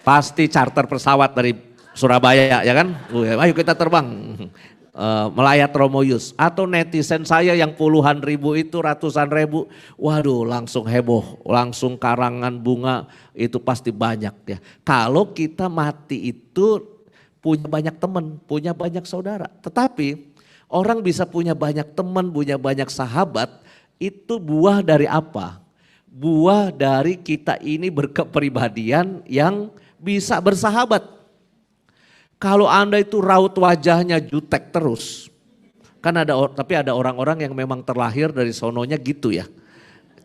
Pasti charter pesawat dari Surabaya ya kan? Ayo kita terbang. melayat Romo Yus. Atau netizen saya yang puluhan ribu itu, ratusan ribu, waduh langsung heboh, langsung karangan bunga, itu pasti banyak ya. Kalau kita mati itu punya banyak teman, punya banyak saudara. Tetapi orang bisa punya banyak teman, punya banyak sahabat, itu buah dari apa? Buah dari kita ini berkepribadian yang bisa bersahabat. Kalau Anda itu raut wajahnya jutek terus, kan tapi ada orang-orang yang memang terlahir dari sononya gitu ya.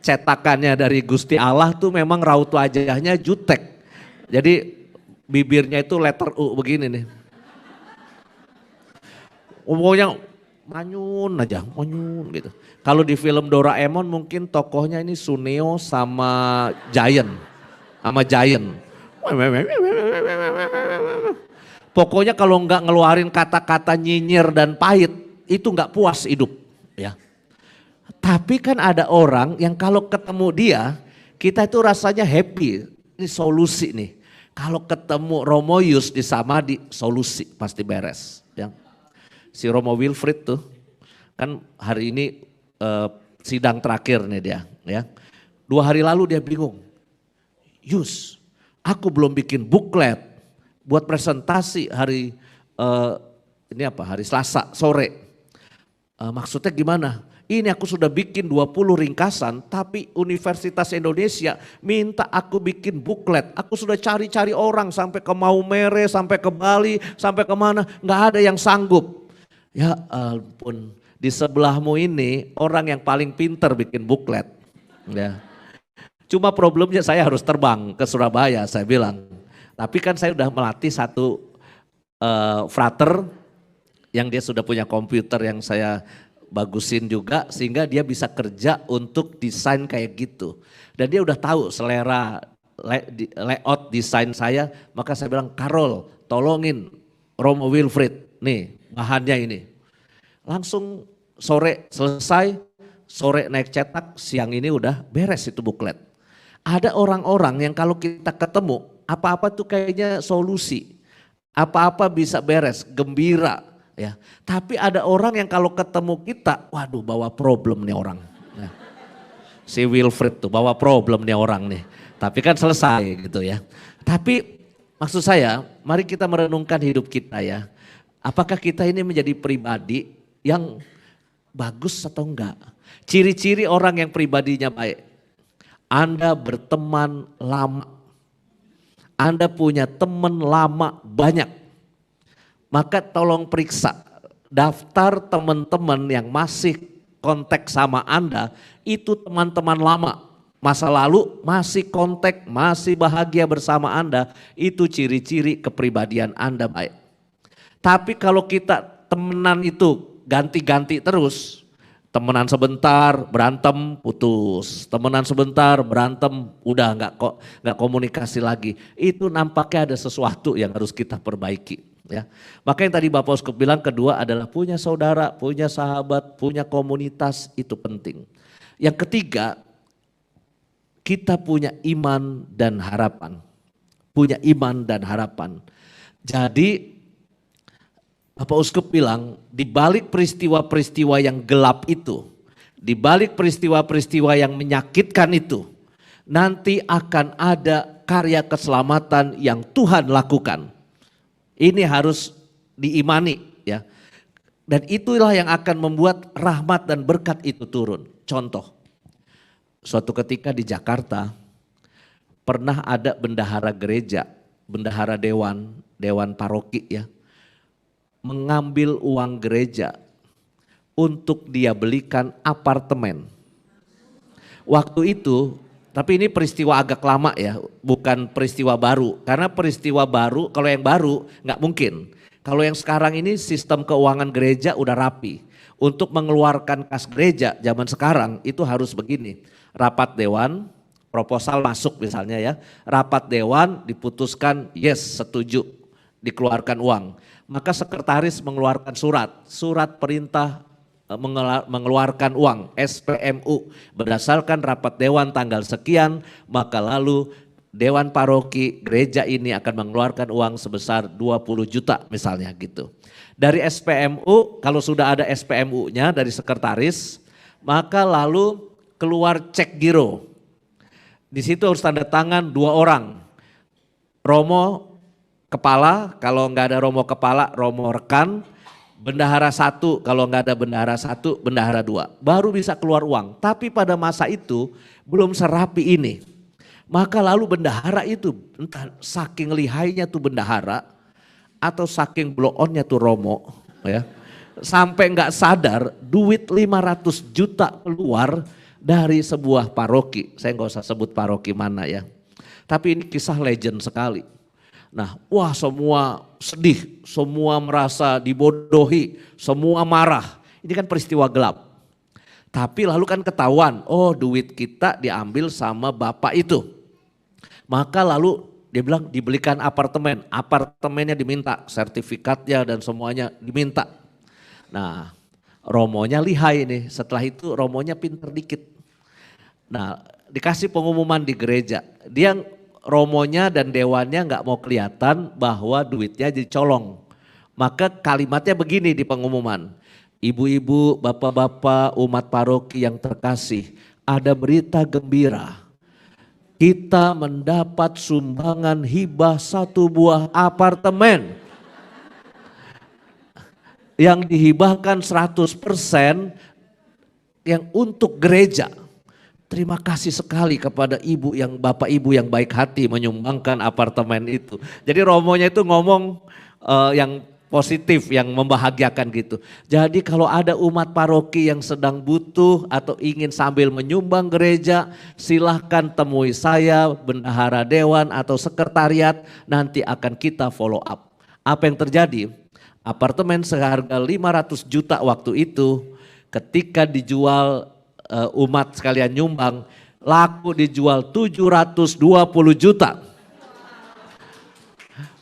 Cetakannya dari Gusti Allah tuh memang raut wajahnya jutek. Jadi bibirnya itu letter U begini nih. Pokoknya manyun aja, manyun gitu. Kalau di film Doraemon mungkin tokohnya ini Suneo sama Giant. Pokoknya kalau nggak ngeluarin kata-kata nyinyir dan pahit, itu nggak puas hidup. Ya. Tapi kan ada orang yang kalau ketemu dia, kita itu rasanya happy. Ini solusi nih. Kalau ketemu Romo Yus di Samadhi, solusi pasti beres. Ya. Si Romo Wilfried tuh, kan hari ini sidang terakhir nih dia. Ya. 2 hari lalu dia bingung. Yus, aku belum bikin booklet buat presentasi hari hari Selasa sore. Maksudnya gimana? Ini aku sudah bikin 20 ringkasan, tapi Universitas Indonesia minta aku bikin booklet. Aku sudah cari-cari orang sampai ke Maumere, sampai ke Bali, sampai kemana, nggak ada yang sanggup. Ya ampun, di sebelahmu ini orang yang paling pinter bikin booklet. Ya. Cuma problemnya saya harus terbang ke Surabaya, saya bilang. Tapi kan saya sudah melatih satu frater yang dia sudah punya komputer yang saya bagusin juga sehingga dia bisa kerja untuk desain kayak gitu. Dan dia udah tahu selera layout desain saya, maka saya bilang, Karol tolongin Romo Wilfried, nih bahannya ini. Langsung sore selesai, sore naik cetak, siang ini udah beres itu booklet. Ada orang-orang yang kalau kita ketemu, apa-apa tuh kayaknya solusi. Apa-apa bisa beres, gembira. Ya. Tapi ada orang yang kalau ketemu kita, waduh bawa problem nih orang. Ya. Si Wilfried tuh bawa problem nih orang nih. Tapi kan selesai gitu ya. Tapi maksud saya, mari kita merenungkan hidup kita ya. Apakah kita ini menjadi pribadi yang bagus atau enggak? Ciri-ciri orang yang pribadinya baik. Anda berteman lama. Anda punya teman lama banyak. Maka tolong periksa daftar teman-teman yang masih kontak sama Anda, itu teman-teman lama. Masa lalu masih kontak, masih bahagia bersama Anda, itu ciri-ciri kepribadian Anda baik. Tapi kalau kita temenan itu ganti-ganti terus, temenan sebentar berantem putus, temenan sebentar berantem udah nggak komunikasi lagi, itu nampaknya ada sesuatu yang harus kita perbaiki. Ya, maka yang tadi Bapak Uskup bilang kedua adalah punya saudara, punya sahabat, punya komunitas, itu penting. Yang ketiga, kita punya iman dan harapan. Punya iman dan harapan. Jadi Bapak Uskup bilang di balik peristiwa-peristiwa yang gelap itu, di balik peristiwa-peristiwa yang menyakitkan itu, nanti akan ada karya keselamatan yang Tuhan lakukan. Ini harus diimani ya. Dan itulah yang akan membuat rahmat dan berkat itu turun. Contoh, suatu ketika di Jakarta pernah ada bendahara gereja, bendahara dewan paroki ya, mengambil uang gereja untuk dia belikan apartemen. Waktu itu, tapi ini peristiwa agak lama ya, bukan peristiwa baru. Karena peristiwa baru, kalau yang baru nggak mungkin. Kalau yang sekarang ini sistem keuangan gereja udah rapi. Untuk mengeluarkan kas gereja zaman sekarang itu harus begini. Rapat dewan, proposal masuk misalnya ya. Rapat dewan diputuskan yes setuju dikeluarkan uang. Maka sekretaris mengeluarkan surat perintah mengeluarkan uang SPMU berdasarkan rapat dewan tanggal sekian, maka lalu dewan paroki gereja ini akan mengeluarkan uang sebesar 20 juta misalnya gitu. Dari SPMU, kalau sudah ada SPMU-nya dari sekretaris, maka lalu keluar cek giro. Di situ harus tanda tangan 2 orang. Romo kepala, kalau nggak ada Romo kepala, Romo rekan. Bendahara 1, kalau nggak ada bendahara 1, bendahara 2. Baru bisa keluar uang. Tapi pada masa itu belum serapi ini. Maka lalu bendahara itu, entah saking lihainya tuh bendahara, atau saking blow onnya tuh Romo, ya, sampai nggak sadar duit 500 juta keluar dari sebuah paroki. Saya nggak usah sebut paroki mana ya. Tapi ini kisah legend sekali. Nah, wah semua sedih, semua merasa dibodohi, semua marah. Ini kan peristiwa gelap. Tapi lalu kan ketahuan, oh duit kita diambil sama bapak itu. Maka lalu dia bilang dibelikan apartemen, apartemennya diminta, sertifikatnya dan semuanya diminta. Nah, Romonya lihai nih, setelah itu Romonya pinter dikit. Nah, dikasih pengumuman di gereja, dia Romonya dan dewannya nggak mau kelihatan bahwa duitnya dicolong. Maka kalimatnya begini di pengumuman, ibu-ibu, bapak-bapak, umat paroki yang terkasih, ada berita gembira. Kita mendapat sumbangan hibah 1 buah apartemen yang dihibahkan 100% yang untuk gereja. Terima kasih sekali kepada ibu yang bapak ibu yang baik hati menyumbangkan apartemen itu. Jadi Romonya itu ngomong yang positif, yang membahagiakan gitu. Jadi kalau ada umat paroki yang sedang butuh atau ingin sambil menyumbang gereja, silahkan temui saya, bendahara dewan atau sekretariat, nanti akan kita follow up. Apa yang terjadi? Apartemen seharga 500 juta waktu itu ketika dijual umat sekalian nyumbang, laku dijual 720 juta.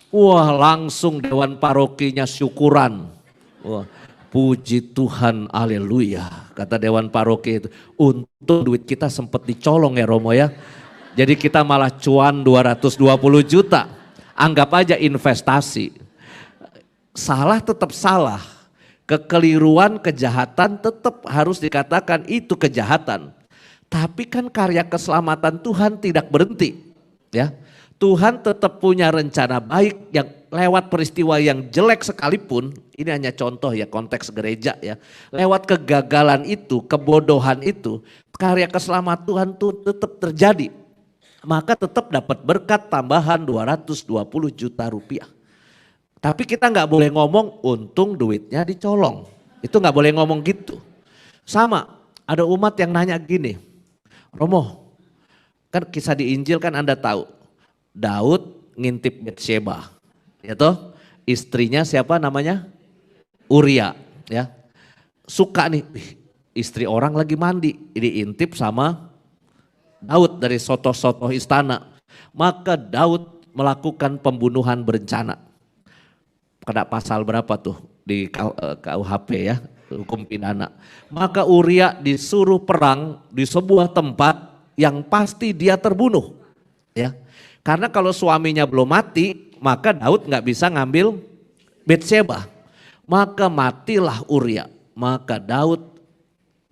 Wah, langsung dewan parokinya syukuran. Wah, puji Tuhan, haleluya. Kata dewan paroki itu, untung duit kita sempat dicolong ya Romo ya. Jadi kita malah cuan 220 juta. Anggap aja investasi. Salah tetap salah. Kekeliruan, kejahatan tetap harus dikatakan itu kejahatan. Tapi kan karya keselamatan Tuhan tidak berhenti. Ya. Tuhan tetap punya rencana baik yang lewat peristiwa yang jelek sekalipun, ini hanya contoh ya konteks gereja ya. Lewat kegagalan itu, kebodohan itu, karya keselamatan Tuhan tuh tetap terjadi. Maka tetap dapat berkat tambahan 220 juta rupiah. Tapi kita nggak boleh ngomong untung duitnya dicolong. Itu nggak boleh ngomong gitu. Sama, ada umat yang nanya gini, Romo, kan kisah di Injil kan Anda tahu. Daud ngintip Betsheba, ya toh, istrinya siapa namanya? Uria, ya. Suka nih, istri orang lagi mandi, diintip sama Daud dari soto-soto istana. Maka Daud melakukan pembunuhan berencana. Kena pasal berapa tuh di KUHP ya, hukum pidana. Maka Uria disuruh perang di sebuah tempat yang pasti dia terbunuh, ya. Karena kalau suaminya belum mati, maka Daud nggak bisa ngambil Betsheba. Maka matilah Uria. Maka Daud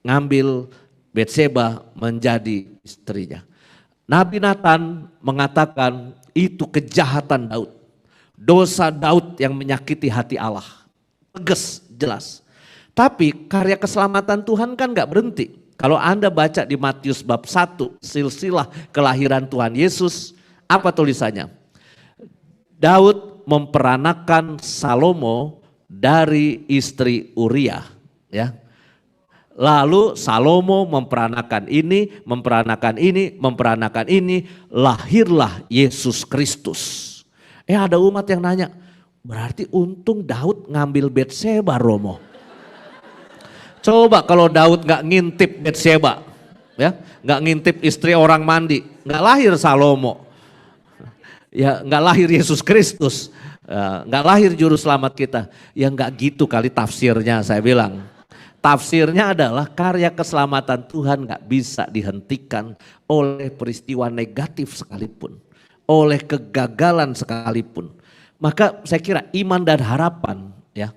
ngambil Betsheba menjadi istrinya. Nabi Nathan mengatakan itu kejahatan Daud. Dosa Daud yang menyakiti hati Allah. Tegas, jelas. Tapi karya keselamatan Tuhan kan nggak berhenti. Kalau Anda baca di Matius bab 1, silsilah kelahiran Tuhan Yesus, apa tulisannya? Daud memperanakan Salomo dari istri Uria, ya. Lalu Salomo memperanakan ini, lahirlah Yesus Kristus. Ada umat yang nanya, berarti untung Daud ngambil Betsheba, Romo. Coba kalau Daud nggak ngintip Betsheba, ya, nggak ngintip istri orang mandi, nggak lahir Salomo. Ya nggak lahir Yesus Kristus, nggak lahir juru selamat kita. Ya nggak gitu kali tafsirnya, saya bilang. Tafsirnya adalah karya keselamatan Tuhan nggak bisa dihentikan oleh peristiwa negatif sekalipun, oleh kegagalan sekalipun. Maka saya kira iman dan harapan, ya,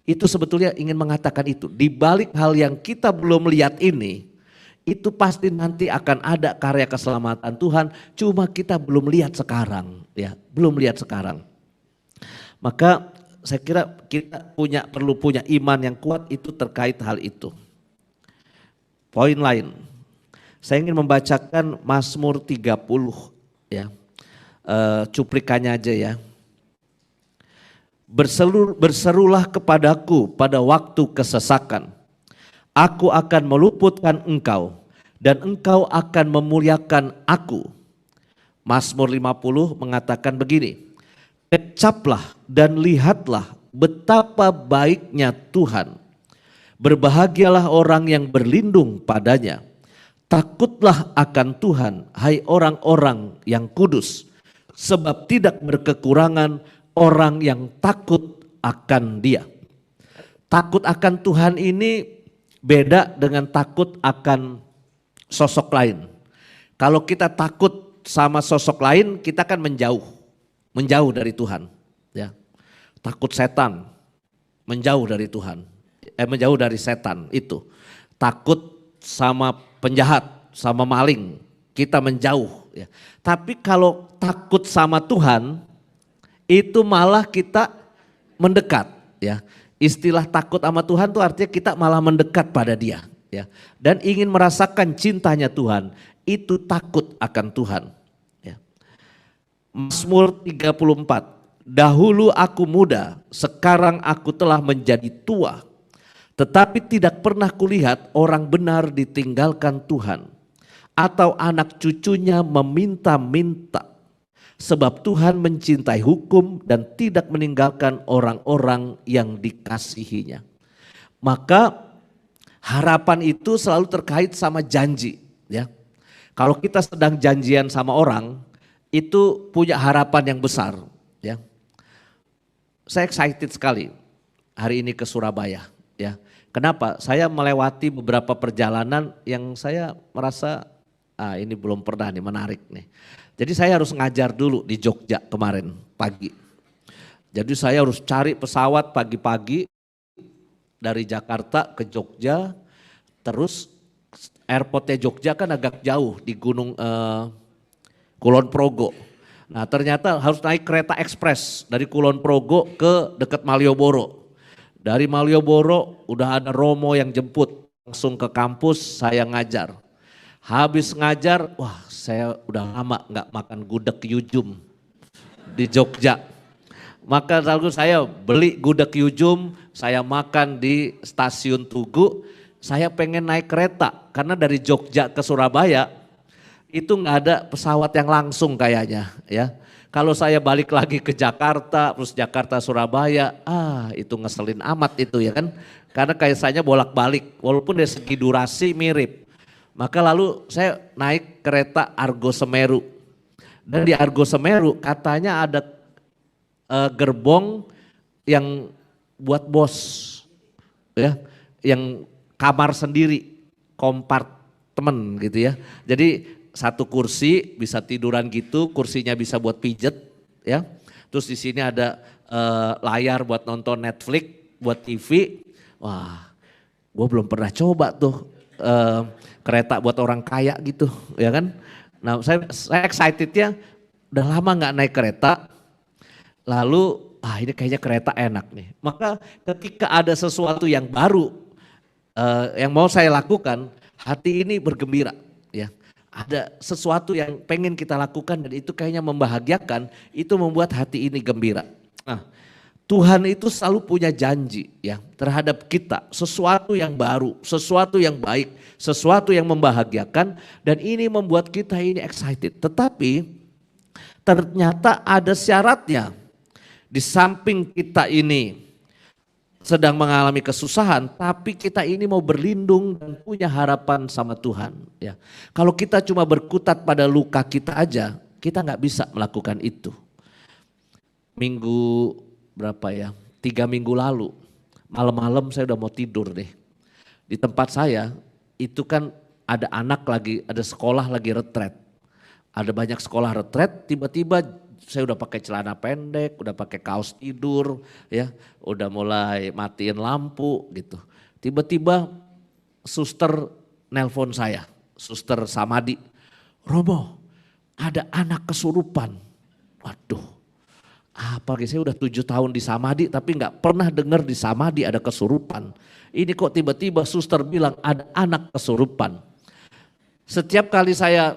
itu sebetulnya ingin mengatakan itu. Di balik hal yang kita belum lihat ini, itu pasti nanti akan ada karya keselamatan Tuhan, cuma kita belum lihat sekarang, ya, belum lihat sekarang. Maka saya kira kita perlu punya iman yang kuat itu terkait hal itu. Poin lain, saya ingin membacakan Mazmur 30, ya, cuplikannya aja ya. Berserulah kepadaku pada waktu kesesakan. Aku akan meluputkan engkau dan engkau akan memuliakan aku. Mazmur 50 mengatakan begini. Kecaplah dan lihatlah betapa baiknya Tuhan. Berbahagialah orang yang berlindung padanya. Takutlah akan Tuhan, hai orang-orang yang kudus. Sebab tidak berkekurangan orang yang takut akan Dia. Takut akan Tuhan ini beda dengan takut akan sosok lain. Kalau kita takut sama sosok lain, kita kan menjauh dari Tuhan. Ya, takut setan, menjauh dari Tuhan, menjauh dari setan itu. Takut sama penjahat, sama maling, kita menjauh. Ya. Tapi kalau takut sama Tuhan, itu malah kita mendekat, ya. Istilah takut sama Tuhan itu artinya kita malah mendekat pada Dia, ya. Dan ingin merasakan cintanya Tuhan, itu takut akan Tuhan, ya. Mazmur 34, dahulu aku muda, sekarang aku telah menjadi tua. Tetapi tidak pernah kulihat orang benar ditinggalkan Tuhan, atau anak cucunya meminta-minta. Sebab Tuhan mencintai hukum dan tidak meninggalkan orang-orang yang dikasihinya. Maka harapan itu selalu terkait sama janji, ya. Kalau kita sedang janjian sama orang, itu punya harapan yang besar, ya. Saya excited sekali hari ini ke Surabaya, ya. Kenapa? Saya melewati beberapa perjalanan yang saya merasa ini belum pernah nih, menarik nih. Jadi saya harus ngajar dulu di Jogja kemarin pagi. Jadi saya harus cari pesawat pagi-pagi dari Jakarta ke Jogja, terus airportnya Jogja kan agak jauh di Gunung Kulon Progo. Nah ternyata harus naik kereta ekspres dari Kulon Progo ke dekat Malioboro. Dari Malioboro udah ada Romo yang jemput langsung ke kampus, saya ngajar. Habis ngajar, wah saya udah lama nggak makan gudeg Yujum di Jogja. Maka lalu saya beli gudeg Yujum, saya makan di stasiun Tugu. Saya pengen naik kereta karena dari Jogja ke Surabaya itu nggak ada pesawat yang langsung kayaknya, ya. Kalau saya balik lagi ke Jakarta, terus Jakarta Surabaya, itu ngeselin amat itu ya kan. Karena kayaknya bolak-balik, walaupun dari segi durasi mirip. Maka lalu saya naik kereta Argo Semeru. Dan di Argo Semeru katanya ada gerbong yang buat bos, ya, yang kamar sendiri, kompartemen gitu ya. Jadi satu kursi bisa tiduran gitu, kursinya bisa buat pijet, ya. Terus di sini ada layar buat nonton Netflix, buat TV. Wah, gue belum pernah coba tuh kereta buat orang kaya gitu, ya kan. Nah saya excitednya udah lama nggak naik kereta, lalu ini kayaknya kereta enak nih. Maka ketika ada sesuatu yang baru yang mau saya lakukan, hati ini bergembira, ya. Ada sesuatu yang pengen kita lakukan dan itu kayaknya membahagiakan, itu membuat hati ini gembira. Nah, Tuhan itu selalu punya janji, ya, terhadap kita, sesuatu yang baru, sesuatu yang baik, sesuatu yang membahagiakan, dan ini membuat kita ini excited. Tetapi ternyata ada syaratnya. Di samping kita ini sedang mengalami kesusahan, tapi kita ini mau berlindung dan punya harapan sama Tuhan, ya. Kalau kita cuma berkutat pada luka kita aja, kita nggak bisa melakukan itu. Minggu berapa ya, 3 minggu lalu, malam-malam saya udah mau tidur deh. Di tempat saya itu kan ada anak lagi, ada sekolah lagi retret. Ada banyak sekolah retret, tiba-tiba saya udah pakai celana pendek, udah pakai kaos tidur, ya, udah mulai matiin lampu gitu. Tiba-tiba suster nelpon saya, suster Samadi, Romo, ada anak kesurupan. Waduh, apa saya udah 7 tahun di Samadi tapi nggak pernah dengar di Samadi ada kesurupan. Ini kok tiba-tiba suster bilang ada anak kesurupan. Setiap kali saya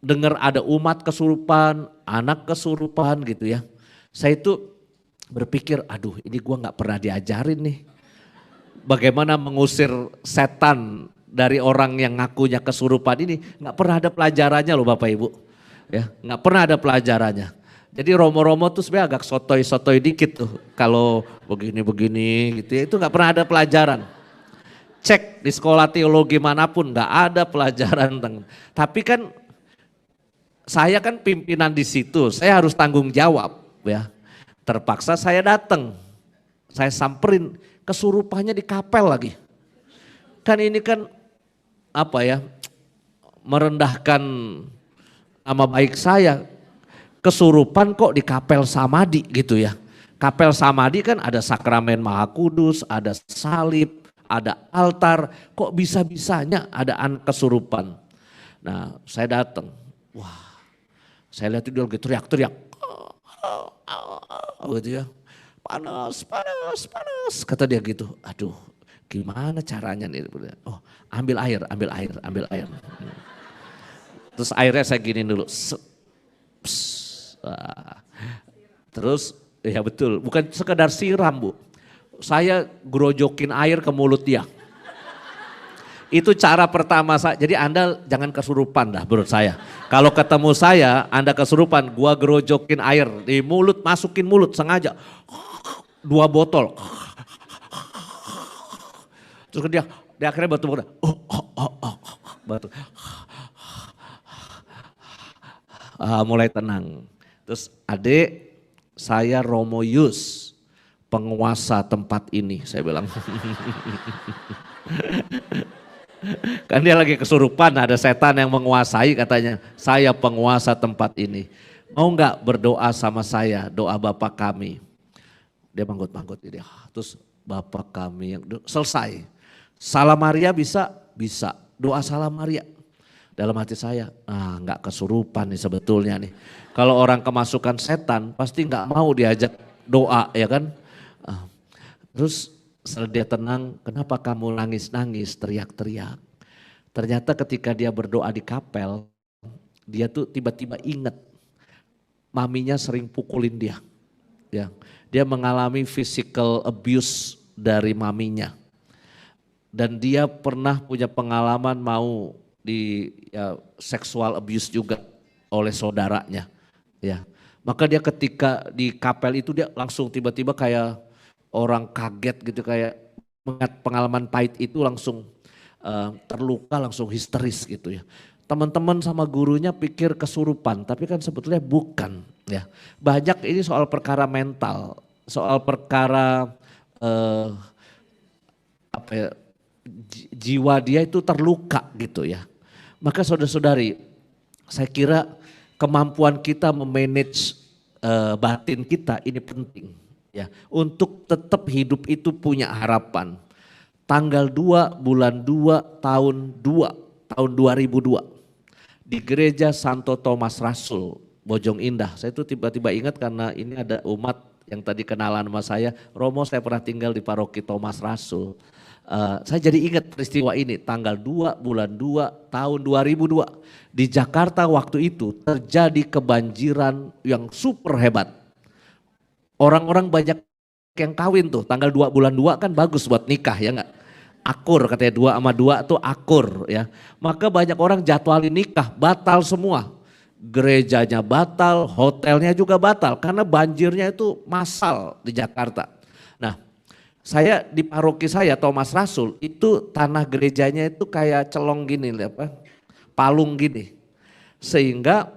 dengar ada umat kesurupan, anak kesurupan gitu ya, saya itu berpikir, aduh ini gua nggak pernah diajarin nih. Bagaimana mengusir setan dari orang yang ngakunya kesurupan ini, nggak pernah ada pelajarannya loh Bapak Ibu. Ya, nggak pernah ada pelajarannya. Jadi romo-romo tuh sebenarnya agak sotoy-sotoy dikit tuh. Kalau begini-begini gitu ya, itu nggak pernah ada pelajaran. Cek di sekolah teologi manapun nggak ada pelajaran. Tapi kan saya kan pimpinan di situ, saya harus tanggung jawab ya. Terpaksa saya datang, saya samperin, kesurupannya di kapel lagi. Kan ini kan apa ya, merendahkan nama baik saya. Kesurupan kok di kapel Samadi gitu ya. Kapel Samadi kan ada sakramen Maha Kudus, ada salib, ada altar. Kok bisa-bisanya ada anak kesurupan. Nah saya datang, wah saya lihat dia lagi teriak-teriak. Gitu ya, panas, panas, panas. Kata dia gitu, aduh gimana caranya nih. Oh ambil air, ambil air, ambil air. Terus airnya saya gini dulu. Terus ya betul, bukan sekedar siram Bu. Saya gerojokin air ke mulut dia. Itu cara pertama saya. Jadi Anda jangan kesurupan dah menurut saya. Kalau ketemu saya, Anda kesurupan, gua gerojokin air di mulut, masukin mulut sengaja. 2 botol. Terus dia akhirnya batu-batu. Batu. Mulai tenang. Terus adik, saya Romo Yus, penguasa tempat ini, saya bilang. Kan dia lagi kesurupan, ada setan yang menguasai katanya. Saya penguasa tempat ini. Mau nggak berdoa sama saya, doa Bapa kami. Dia manggut-manggut ini. Terus Bapa kami yang selesai. Salam Maria bisa? Bisa. Doa Salam Maria. Dalam hati saya, nggak kesurupan nih sebetulnya nih. Kalau orang kemasukan setan pasti nggak mau diajak doa ya kan. Terus setelah dia tenang, kenapa kamu nangis-nangis, teriak-teriak. Ternyata ketika dia berdoa di kapel, dia tuh tiba-tiba ingat maminya sering pukulin dia. Ya, dia mengalami physical abuse dari maminya. Dan dia pernah punya pengalaman mau di sexual abuse juga oleh saudaranya, ya. Maka dia ketika di kapel itu dia langsung tiba-tiba kayak orang kaget gitu, kayak mengingat pengalaman pahit itu langsung terluka, langsung histeris gitu ya. Teman-teman sama gurunya pikir kesurupan, tapi kan sebetulnya bukan ya. Banyak ini soal perkara mental, soal perkara apa ya, jiwa dia itu terluka gitu ya. Maka saudara-saudari, saya kira kemampuan kita memanage batin kita ini penting ya. Untuk tetap hidup itu punya harapan. Tanggal 2 bulan 2 tahun 2002 di gereja Santo Thomas Rasul Bojong Indah. Saya itu tiba-tiba ingat karena ini ada umat yang tadi kenalan sama saya. Romo, saya pernah tinggal di paroki Thomas Rasul. Saya jadi ingat peristiwa ini, tanggal 2 bulan 2 tahun 2002. Di Jakarta waktu itu terjadi kebanjiran yang super hebat. Orang-orang banyak yang kawin tuh, tanggal 2 bulan 2 kan bagus buat nikah ya enggak? Akur katanya 2 sama 2 tuh akur ya. Maka banyak orang jadwalin nikah, batal semua. Gerejanya batal, hotelnya juga batal karena banjirnya itu massal di Jakarta. Nah, saya di paroki saya Thomas Rasul itu tanah gerejanya itu kayak celong gini, apa? Palung gini. Sehingga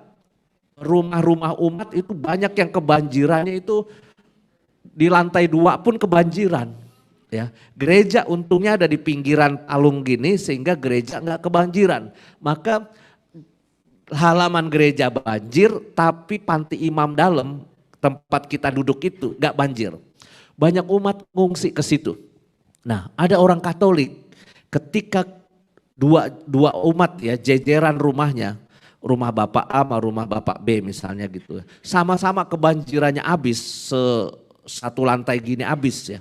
rumah-rumah umat itu banyak yang kebanjirannya itu di lantai 2 pun kebanjiran. Ya, gereja untungnya ada di pinggiran palung gini sehingga gereja nggak kebanjiran. Maka halaman gereja banjir, tapi panti imam dalam tempat kita duduk itu gak banjir. Banyak umat ngungsi ke situ. Nah, ada orang Katolik ketika dua umat ya, jejeran rumahnya, rumah Bapak A sama rumah Bapak B misalnya gitu. Sama-sama kebanjirannya habis, satu lantai gini habis ya.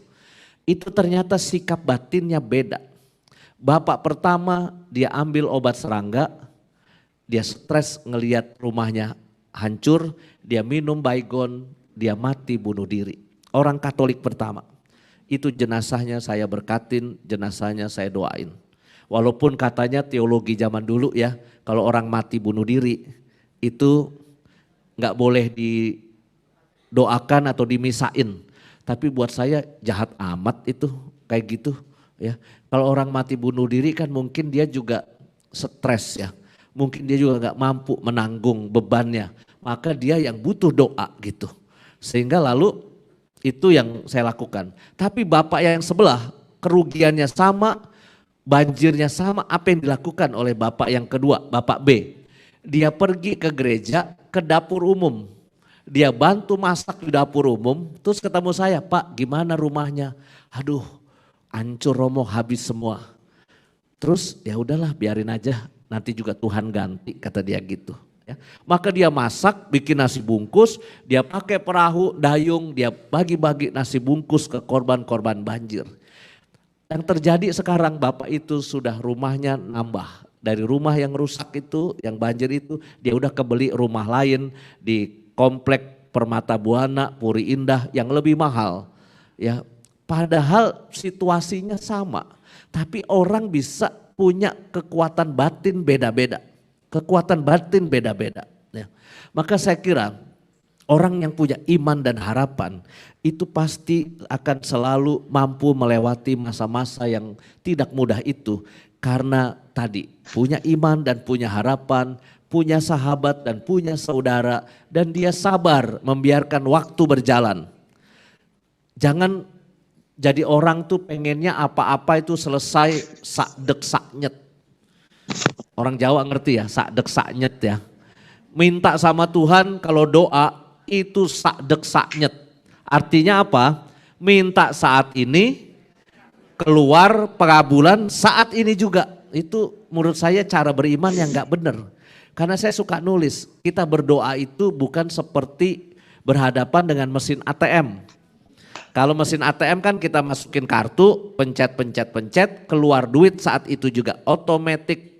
Itu ternyata sikap batinnya beda. Bapak pertama dia ambil obat serangga, dia stres ngelihat rumahnya hancur, dia minum Baygon, dia mati bunuh diri. Orang Katolik pertama. Itu jenazahnya saya berkatin, jenazahnya saya doain. Walaupun katanya teologi zaman dulu ya, kalau orang mati bunuh diri itu nggak boleh didoakan atau dimisain. Tapi buat saya jahat amat itu kayak gitu ya. Kalau orang mati bunuh diri kan mungkin dia juga stres ya. Mungkin dia juga nggak mampu menanggung bebannya, maka dia yang butuh doa gitu. Sehingga lalu itu yang saya lakukan. Tapi bapak yang sebelah kerugiannya sama, banjirnya sama, apa yang dilakukan oleh bapak yang kedua, bapak B. Dia pergi ke gereja, ke dapur umum. Dia bantu masak di dapur umum, terus ketemu saya, Pak gimana rumahnya? Aduh hancur Romo, habis semua. Terus ya udahlah biarin aja. Nanti juga Tuhan ganti, kata dia gitu. Ya. Maka dia masak, bikin nasi bungkus, dia pakai perahu, dayung, dia bagi-bagi nasi bungkus ke korban-korban banjir. Yang terjadi sekarang bapak itu sudah rumahnya nambah. Dari rumah yang rusak itu, yang banjir itu, dia udah kebeli rumah lain di komplek Permata Buana, Puri Indah yang lebih mahal. Ya, padahal situasinya sama, tapi orang bisa punya kekuatan batin beda-beda. Kekuatan batin beda-beda. Ya. Maka saya kira orang yang punya iman dan harapan itu pasti akan selalu mampu melewati masa-masa yang tidak mudah itu. Karena tadi punya iman dan punya harapan, punya sahabat dan punya saudara. Dan dia sabar membiarkan waktu berjalan. Jangan jadi orang tuh pengennya apa-apa itu selesai sakdek saknyet. Orang Jawa ngerti ya, sakdek saknyet ya. Minta sama Tuhan kalau doa itu sakdek saknyet. Artinya apa? Minta saat ini, keluar pengabulan saat ini juga. Itu menurut saya cara beriman yang gak benar. Karena saya suka nulis, kita berdoa itu bukan seperti berhadapan dengan mesin ATM. Kalau mesin ATM kan kita masukin kartu, pencet, keluar duit saat itu juga. Automatic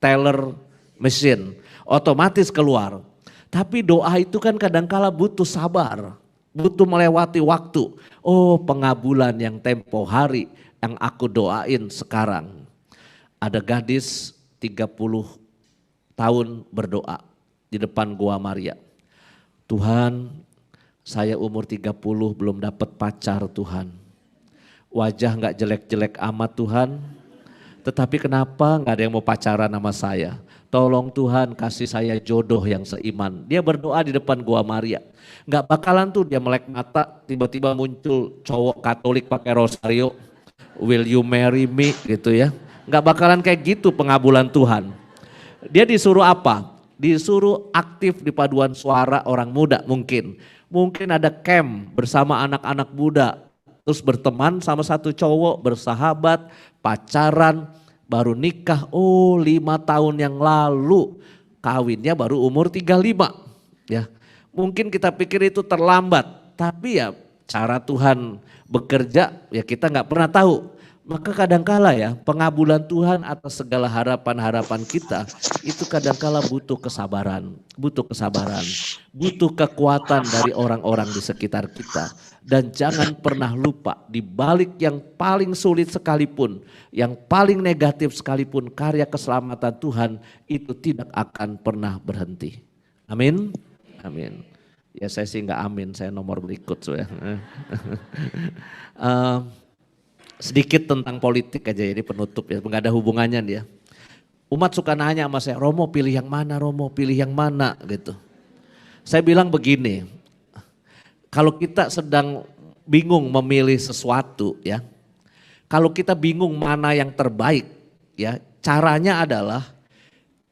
teller machine, otomatis keluar. Tapi doa itu kan kadangkala butuh sabar, butuh melewati waktu. Oh pengabulan yang tempo hari yang aku doain sekarang. Ada gadis 30 tahun berdoa di depan Gua Maria. Tuhan, saya umur 30 belum dapat pacar Tuhan. Wajah gak jelek-jelek amat Tuhan. Tetapi kenapa gak ada yang mau pacaran sama saya? Tolong Tuhan kasih saya jodoh yang seiman. Dia berdoa di depan Gua Maria. Gak bakalan tuh dia melek mata tiba-tiba muncul cowok Katolik pakai rosario. Will you marry me gitu ya. Gak bakalan kayak gitu pengabulan Tuhan. Dia disuruh apa? Disuruh aktif di paduan suara orang muda mungkin. Mungkin ada camp bersama anak-anak muda, terus berteman sama satu cowok, bersahabat, pacaran, baru nikah. Oh 5 tahun yang lalu, kawinnya baru umur 35. Ya, mungkin kita pikir itu terlambat, tapi ya cara Tuhan bekerja ya kita nggak pernah tahu. Maka kadangkala ya pengabulan Tuhan atas segala harapan-harapan kita itu kadangkala butuh kesabaran, butuh kekuatan dari orang-orang di sekitar kita. Dan jangan pernah lupa di balik yang paling sulit sekalipun, yang paling negatif sekalipun karya keselamatan Tuhan itu tidak akan pernah berhenti. Amin, amin. Ya saya sih nggak amin, saya nomor berikut. Sedikit tentang politik aja ini penutup ya, nggak ada hubungannya dia. Umat suka nanya sama saya, Romo pilih yang mana, Romo pilih yang mana gitu. Saya bilang begini, kalau kita sedang bingung memilih sesuatu ya, kalau kita bingung mana yang terbaik ya, caranya adalah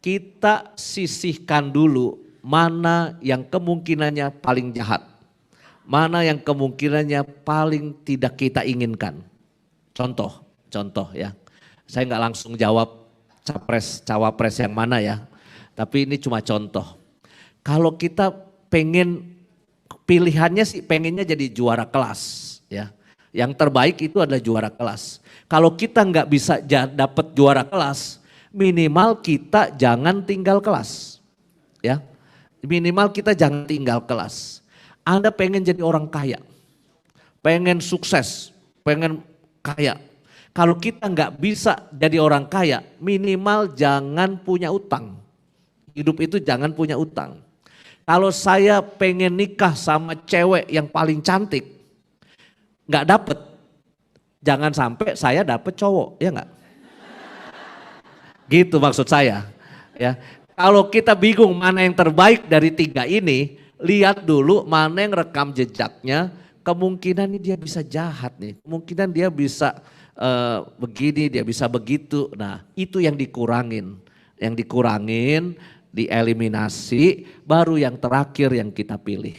kita sisihkan dulu mana yang kemungkinannya paling jahat. Mana yang kemungkinannya paling tidak kita inginkan. Contoh ya. Saya nggak langsung jawab cawapres yang mana ya. Tapi ini cuma contoh. Kalau kita pengen, pilihannya sih pengennya jadi juara kelas ya. Yang terbaik itu adalah juara kelas. Kalau kita nggak bisa dapat juara kelas, minimal kita jangan tinggal kelas. Ya, minimal kita jangan tinggal kelas. Anda pengen jadi orang kaya, pengen sukses, pengen kaya. Kalau kita nggak bisa jadi orang kaya, minimal jangan punya utang. Hidup itu jangan punya utang. Kalau saya pengen nikah sama cewek yang paling cantik, nggak dapet, jangan sampai saya dapet cowok, ya nggak? Gitu maksud saya. Ya, kalau kita bingung mana yang terbaik dari 3 ini, lihat dulu mana yang rekam jejaknya. Kemungkinan ini dia bisa jahat nih, kemungkinan dia bisa begini, dia bisa begitu. Nah, itu yang dikurangin, dieliminasi, baru yang terakhir yang kita pilih.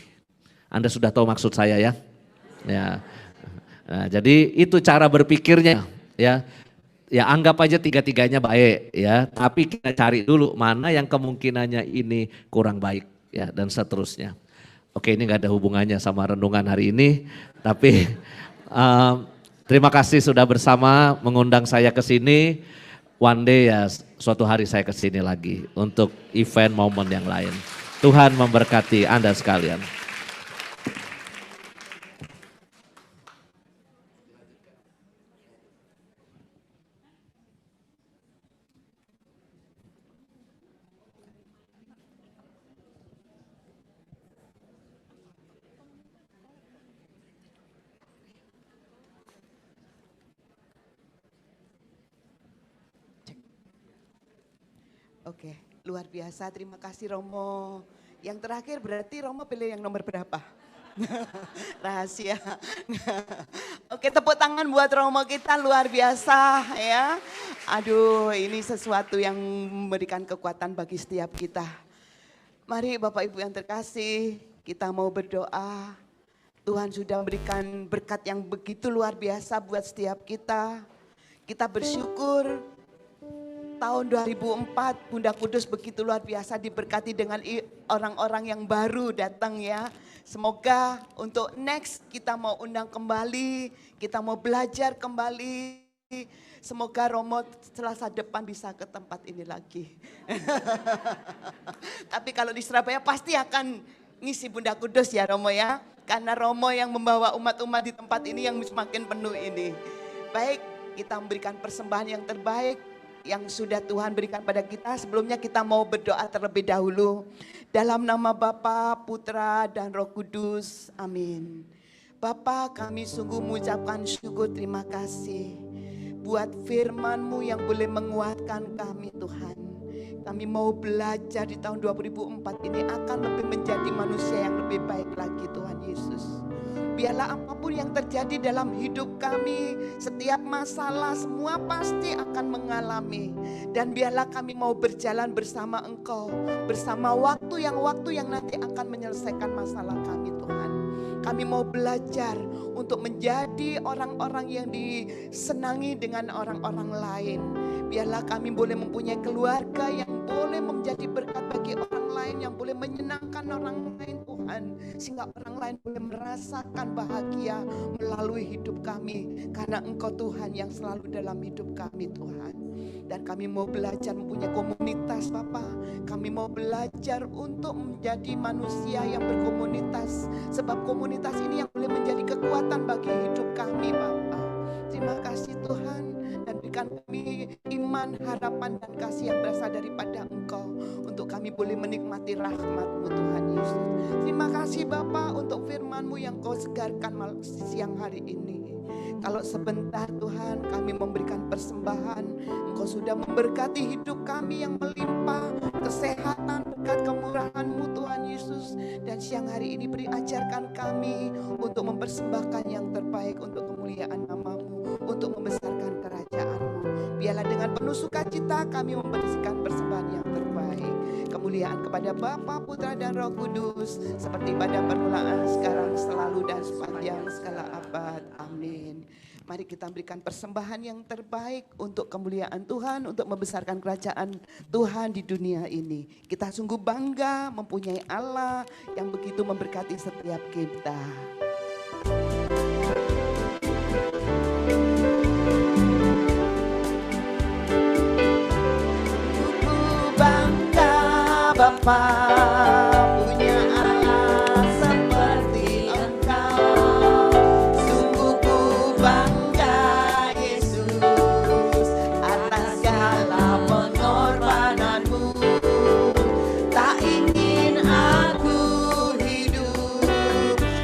Anda sudah tahu maksud saya ya? Ya. Nah, jadi itu cara berpikirnya ya. Ya anggap aja 3-tiganya baik ya, tapi kita cari dulu mana yang kemungkinannya ini kurang baik ya, dan seterusnya. Oke, ini nggak ada hubungannya sama renungan hari ini, tapi terima kasih sudah bersama mengundang saya ke sini. One day ya suatu hari saya ke sini lagi untuk event momen yang lain. Tuhan memberkati Anda sekalian. Oke, luar biasa. Terima kasih Romo. Yang terakhir berarti Romo pilih yang nomor berapa? Rahasia. Oke, tepuk tangan buat Romo kita, luar biasa ya. Aduh, ini sesuatu yang memberikan kekuatan bagi setiap kita. Mari Bapak Ibu yang terkasih, kita mau berdoa. Tuhan sudah memberikan berkat yang begitu luar biasa buat setiap kita. Kita bersyukur. Tahun 2004 Bunda Kudus begitu luar biasa diberkati dengan orang-orang yang baru datang ya. Semoga untuk next kita mau undang kembali, kita mau belajar kembali. Semoga Romo Selasa depan bisa ke tempat ini lagi. Tapi kalau di Surabaya pasti akan ngisi Bunda Kudus ya Romo ya. Karena Romo yang membawa umat-umat di tempat ini yang semakin penuh ini. Baik, kita memberikan persembahan yang terbaik yang sudah Tuhan berikan pada kita. Sebelumnya kita mau berdoa terlebih dahulu. Dalam nama Bapa, Putra, dan Roh Kudus. Amin. Bapa, kami sungguh mengucapkan syukur, terima kasih. Buat firman-Mu yang boleh menguatkan kami Tuhan. Kami mau belajar di tahun 2004 ini akan lebih menjadi manusia yang lebih baik lagi Tuhan Yesus. Biarlah apapun yang terjadi dalam hidup kami, setiap masalah semua pasti akan mengalami. Dan biarlah kami mau berjalan bersama Engkau, bersama waktu yang nanti akan menyelesaikan masalah kami Tuhan. Kami mau belajar untuk menjadi orang-orang yang disenangi dengan orang-orang lain. Biarlah kami boleh mempunyai keluarga yang boleh menjadi berkat bagi orang lain, yang boleh menyenangkan orang lain Tuhan. Sehingga orang lain boleh merasakan bahagia melalui hidup kami. Karena Engkau Tuhan yang selalu dalam hidup kami Tuhan. Dan kami mau belajar mempunyai komunitas Bapa. Kami mau belajar untuk menjadi manusia yang berkomunitas. Sebab komunitas ini yang boleh menjadi kekuatan bagi hidup kami Bapa. Terima kasih Tuhan. Dan berikan kami iman, harapan, dan kasih yang berasal daripada Engkau. Untuk kami boleh menikmati rahmat-Mu Tuhan Yesus. Terima kasih Bapa untuk firman-Mu yang Kau segarkan siang hari ini. Kalau sebentar Tuhan kami memberikan persembahan, Engkau sudah memberkati hidup kami yang melimpah, kesehatan, berkat kemurahan-Mu Tuhan Yesus. Dan siang hari ini beri ajarkan kami untuk mempersembahkan yang terbaik untuk kemuliaan nama-Mu, untuk membesarkan kerajaan-Mu. Biarlah dengan penuh sukacita kami membersihkan persembahan yang terbaik. Kemuliaan kepada Bapa, Putra, dan Roh Kudus, seperti pada permulaan, sekarang, selalu, dan sepanjang segala abad. Amin. Mari kita berikan persembahan yang terbaik untuk kemuliaan Tuhan, untuk membesarkan kerajaan Tuhan di dunia ini. Kita sungguh bangga mempunyai Allah yang begitu memberkati setiap kita. Bapa punya Allah seperti Engkau, sungguh ku bangga Yesus atas segala pengorbananmu. Tak ingin aku hidup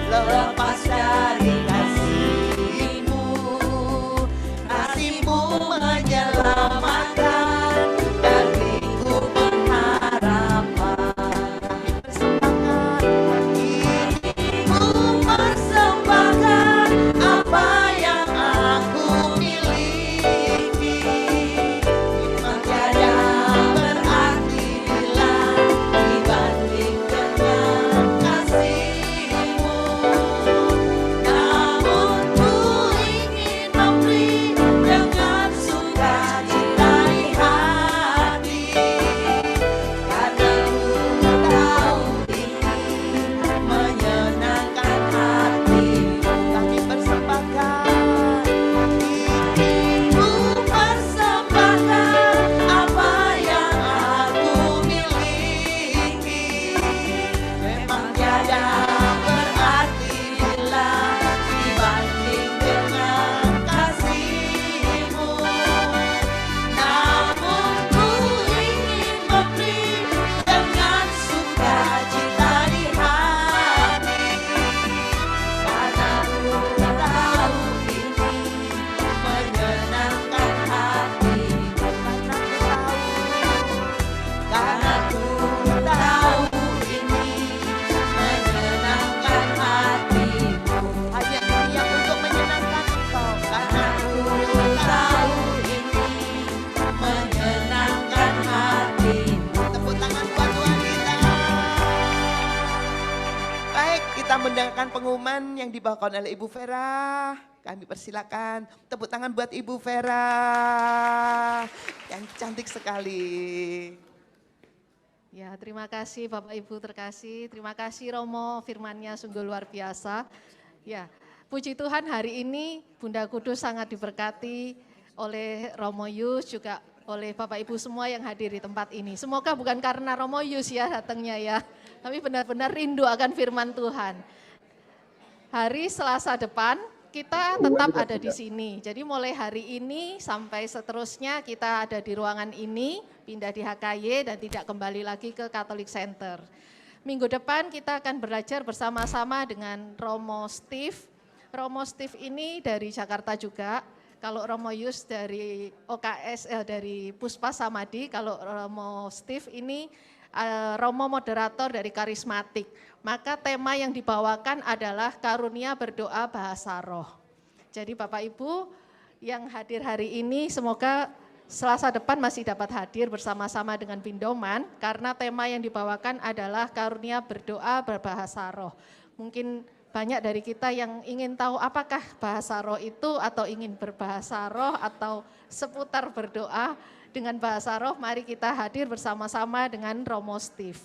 lepas dari kasih-Mu, kasih-Mu menyelamatkan dariku berharap. Mendengarkan pengumuman yang dibawakan oleh Ibu Vera. Kami persilakan tepuk tangan buat Ibu Vera yang cantik sekali. Ya, terima kasih Bapak Ibu terkasih. Terima kasih Romo, firman-Nya sungguh luar biasa. Ya, puji Tuhan hari ini Bunda Kudus sangat diberkati oleh Romo Yus, juga oleh Bapak Ibu semua yang hadir di tempat ini. Semoga bukan karena Romo Yus ya datangnya ya, tapi benar-benar rindu akan firman Tuhan. Hari Selasa depan kita tetap ada di sini. Jadi mulai hari ini sampai seterusnya kita ada di ruangan ini, pindah di HKY dan tidak kembali lagi ke Catholic Center. Minggu depan kita akan belajar bersama-sama dengan Romo Steve. Romo Steve ini dari Jakarta juga. Kalau Romo Yus dari OKS, dari Puspa Samadi, kalau Romo Steve ini Romo moderator dari Karismatik. Maka tema yang dibawakan adalah karunia berdoa bahasa roh. Jadi Bapak Ibu yang hadir hari ini semoga Selasa depan masih dapat hadir bersama-sama dengan Bindoman karena tema yang dibawakan adalah karunia berdoa berbahasa roh. Mungkin banyak dari kita yang ingin tahu apakah bahasa roh itu atau ingin berbahasa roh atau seputar berdoa dengan bahasa roh. Mari kita hadir bersama-sama dengan Romo Steve.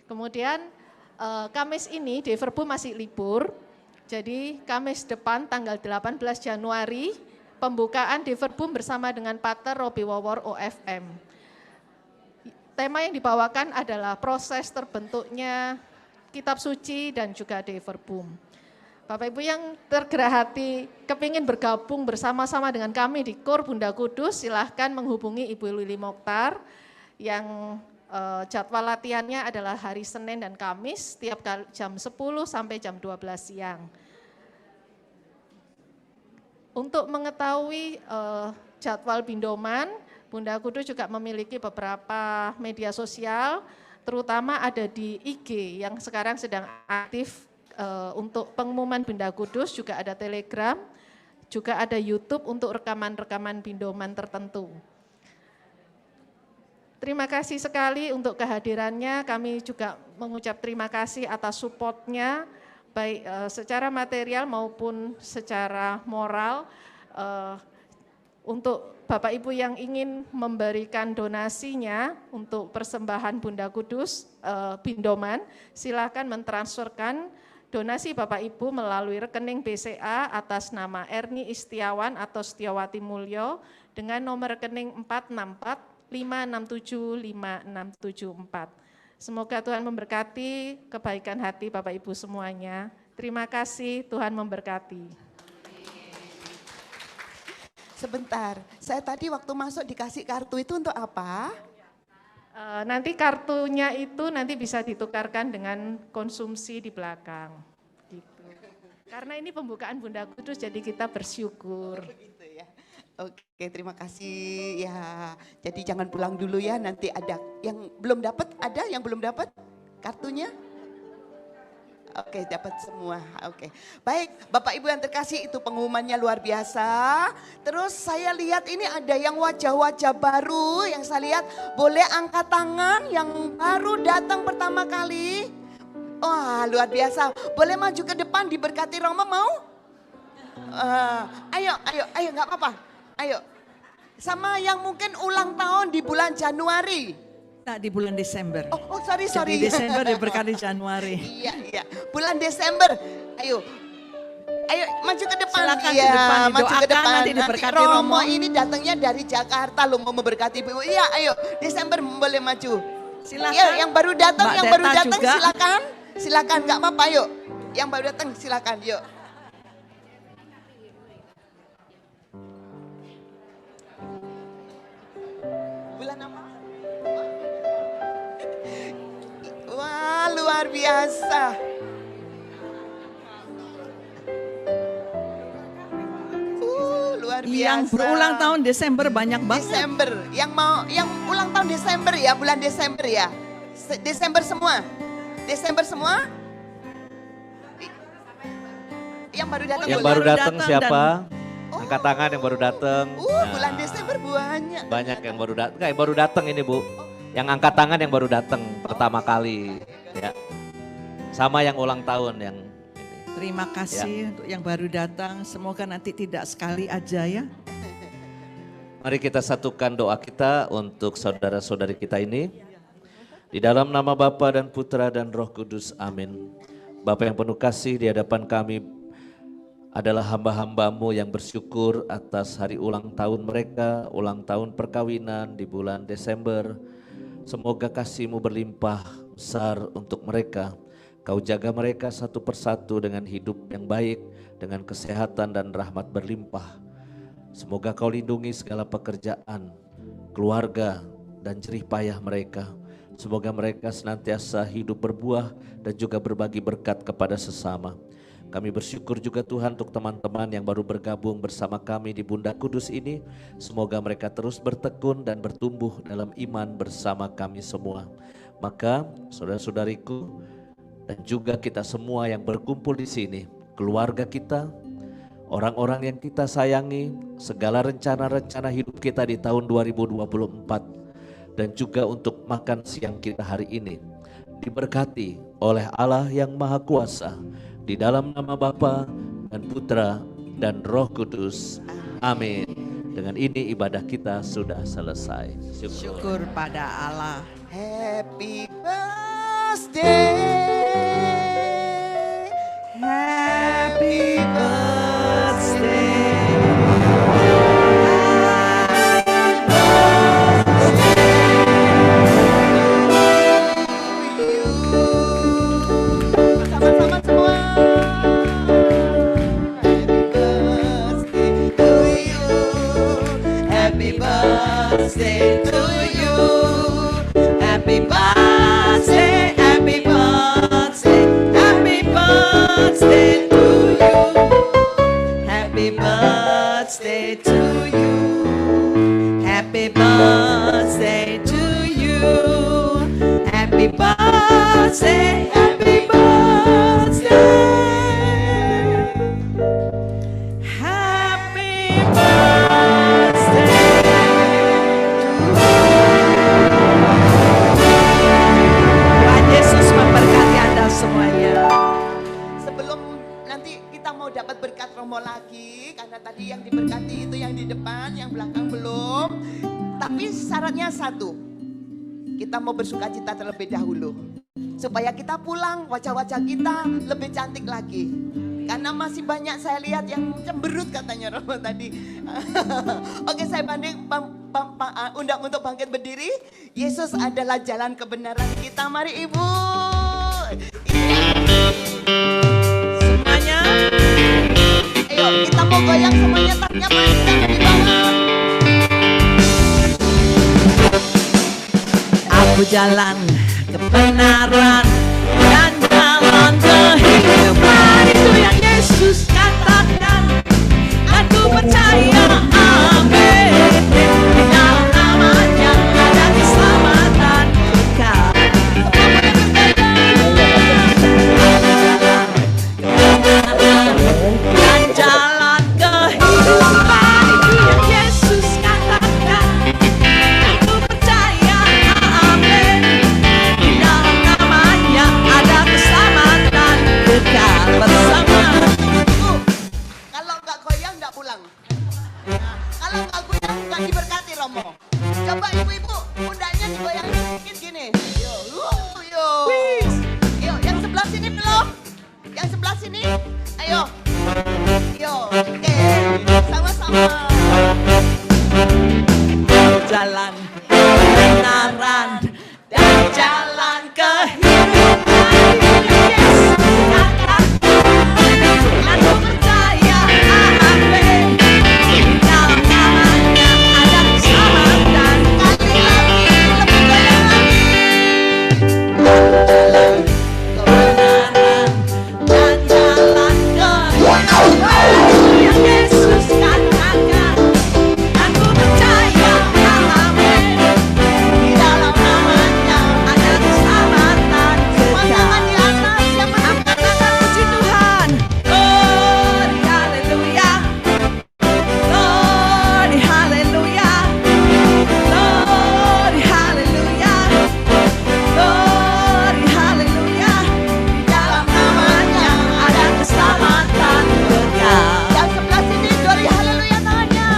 Kemudian Kamis ini Deverbu masih libur, jadi Kamis depan tanggal 18 Januari pembukaan Deverbu bersama dengan Pater Robi Wawor OFM. Tema yang dibawakan adalah proses terbentuknya kitab suci dan juga Deverbu. Bapak Ibu yang tergerak hati kepingin bergabung bersama-sama dengan kami di KOR Bunda Kudus, silahkan menghubungi Ibu Lili Mokhtar yang jadwal latihannya adalah hari Senin dan Kamis setiap jam 10 sampai jam 12 siang. Untuk mengetahui jadwal Bindoman, Bunda Kudus juga memiliki beberapa media sosial, terutama ada di IG yang sekarang sedang aktif untuk pengumuman Bunda Kudus, juga ada Telegram, juga ada YouTube untuk rekaman-rekaman Bindoman tertentu. terima kasih sekali untuk kehadirannya. Kami juga mengucap terima kasih atas supportnya, baik secara material maupun secara moral. Untuk Bapak Ibu yang ingin memberikan donasinya untuk persembahan Bunda Kudus, Bindoman, silakan mentransferkan donasi Bapak Ibu melalui rekening BCA atas nama Erni Istiawan atau Setiawati Mulyo dengan nomor rekening 46456756774. Semoga Tuhan memberkati kebaikan hati Bapak Ibu semuanya. Terima kasih, Tuhan memberkati. Sebentar, saya tadi waktu masuk dikasih kartu itu untuk apa? Nanti kartunya itu nanti bisa ditukarkan dengan konsumsi di belakang. Gitu. Karena ini pembukaan Bunda Kudus, jadi kita bersyukur. Begitu ya. Oke, terima kasih ya. Jadi jangan pulang dulu ya, nanti ada yang belum dapat, ada yang belum dapat kartunya? Oke, dapat semua. Oke. Baik, Bapak Ibu yang terkasih, itu pengumumannya luar biasa. Terus saya lihat ini ada yang wajah-wajah baru yang saya lihat. Boleh angkat tangan yang baru datang pertama kali. Wah, luar biasa. Boleh maju ke depan diberkati Romo, mau? Ayo nggak apa-apa. Ayo. Sama yang mungkin ulang tahun di bulan Januari. Nah, di bulan Desember. Oh, sorry. Jadi Desember diberkati Januari. Iya. Bulan Desember. Ayo maju ke depan. Silakan di depan, maju ke didoakan, depan. nanti diberkati Romo Romo. ini datangnya dari Jakarta loh, mau memberkati Ibu. Iya, ayo Desember boleh maju. Silakan. Iya, yang baru datang, Mbak yang baru Deta datang juga. silakan nggak apa-apa, yuk. Yang baru datang silakan, yuk. Bulan apa? Wah, luar biasa. Luar biasa. Yang berulang tahun Desember banyak banget. Desember, yang ulang tahun Desember ya, bulan Desember ya. Desember semua. Yang baru datang. Yang boleh. baru datang datang siapa? Angkat tangan yang baru datang. Bulan Desember banyak. Banyak yang baru datang. Yang baru datang ini Bu. Yang angkat tangan yang baru datang pertama kali. Ya. Sama yang ulang tahun yang ini. Terima kasih untuk yang baru datang. Semoga nanti tidak sekali aja ya. Mari kita satukan doa kita untuk saudara-saudari kita ini. Di dalam nama Bapa dan Putra dan Roh Kudus, amin. Bapa yang penuh kasih, di hadapan kami adalah hamba-hambamu yang bersyukur atas hari ulang tahun mereka, ulang tahun perkawinan di bulan Desember. Semoga kasih-Mu berlimpah besar untuk mereka. Kau jaga mereka satu persatu dengan hidup yang baik, dengan kesehatan dan rahmat berlimpah. Semoga Kau lindungi segala pekerjaan, keluarga dan jerih payah mereka. Semoga mereka senantiasa hidup berbuah dan juga berbagi berkat kepada sesama. Kami bersyukur juga Tuhan untuk teman-teman yang baru bergabung bersama kami di Bunda Kudus ini. Semoga mereka terus bertekun dan bertumbuh dalam iman bersama kami semua. Maka saudara-saudariku dan juga kita semua yang berkumpul di sini, keluarga kita, orang-orang yang kita sayangi, segala rencana-rencana hidup kita di tahun 2024 dan juga untuk makan siang kita hari ini diberkati oleh Allah yang Maha Kuasa. Di dalam nama Bapa dan Putra dan Roh Kudus. Amin. Dengan ini ibadah kita sudah selesai. Syukur pada Allah. Happy birthday. Happy birthday. Sama-sama semua. Happy birthday to you. Happy birthday, happy birthday, happy birthday to you. Happy birthday to you. Happy birthday to you. Happy birthday, happy birthday. Happy birthday to you. Tapi syaratnya satu, kita mau bersuka cita terlebih dahulu. Supaya kita pulang, wajah-wajah kita lebih cantik lagi. Karena masih banyak saya lihat yang cemberut katanya Romo tadi. Oke, saya undang untuk bangkit berdiri. Yesus adalah jalan kebenaran kita. Mari Ibu. Semuanya. Ayo kita mau goyang semuanya, taknya panjang di bawah. Aku jalan kebenaran dan jalan kehidupan, itu yang Yesus katakan. Aku percaya, amin. Di dalam namanya ada keselamatan kekal. Dan jalan kehidupan, itu yang Yesus katakan. Aku percaya, amin. Di dalam namanya ada keselamatan kekal bersama. Kalau nggak goyang nggak pulang. Nah, kalau nggak goyang nggak diberkati Romo. Coba ibu-ibu pundaknya digoyang sedikit gini. Yo, yo. Yo, yang sebelah sini belum? Yang sebelah sini? Ayo. Yo, oke. Sama-sama. Jalan kebenaran dan jalan kehidupan, Yesus katakan. Aku percaya, amin. Di dalam namanya ada keselamatan. Kali lagi, lebih goyang lagi. Jalan kebenaran dan jalan kehidupan, yang Yesus katakan. Aku percaya, amin. Di dalam namanya ada keselamatan Pasangan kekal. di atas yang Angkat tangan puji Tuhan. Glory haleluya. Glory haleluya. Glory haleluya. Glory haleluya. Di dalam namanya ada keselamatan kekal. yang sebelah sini, glory haleluya tangannya.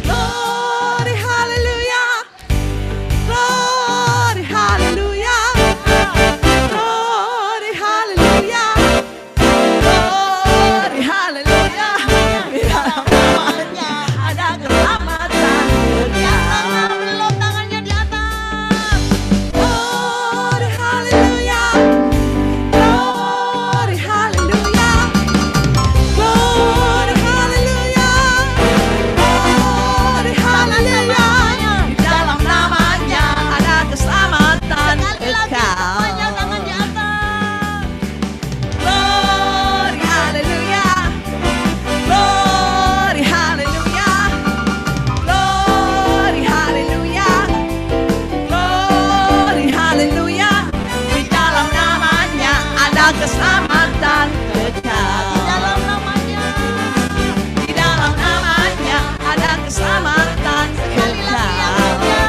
Glory haleluya. Glory haleluya. Glory haleluya. Glory haleluya. Di dalam namanya ada keselamatan kekal. Belum tangannya di atas. Glory haleluya. Glory haleluya. Glory haleluya. Glory haleluya. Di dalam namanya ada keselamatan Sekali lagi semuanya kekal. tangan di atas. Glory haleluya. Glory haleluya. Glory haleluya. Glory haleluya. Di dalam namanya ada keselamatan kekal. Dalam namanya. Di dalam namanya ada keselamatan Sekali lagi yang kekal. mulia.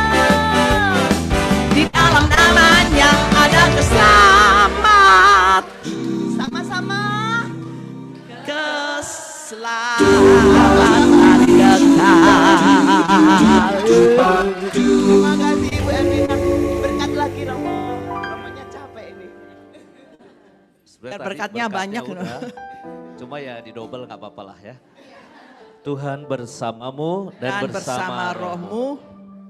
Di dalam namanya ada keselamatan Sama-sama. keselamatan kekal. Terima kasih Ibu Erlina. Berkat lagi Romo. Romonya capek ini. Sebenarnya tadi Berkatnya banyak loh. udah, cuma ya di double nggak apa-apa lah ya. Tuhan bersamamu dan, Dan bersama rohmu.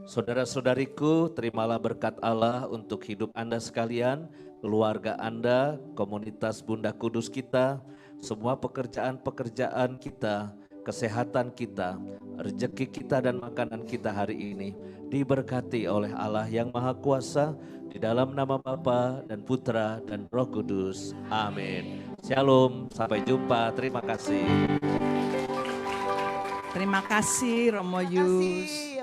Saudara-saudariku, terimalah berkat Allah untuk hidup Anda sekalian, keluarga Anda, komunitas Bunda Kudus kita, semua pekerjaan-pekerjaan kita, kesehatan kita, rezeki kita dan makanan kita hari ini diberkati oleh Allah yang Maha Kuasa di dalam nama Bapa dan Putra dan Roh Kudus. Amin. Shalom, sampai jumpa. Terima kasih. Terima kasih Romo Yus. Kasih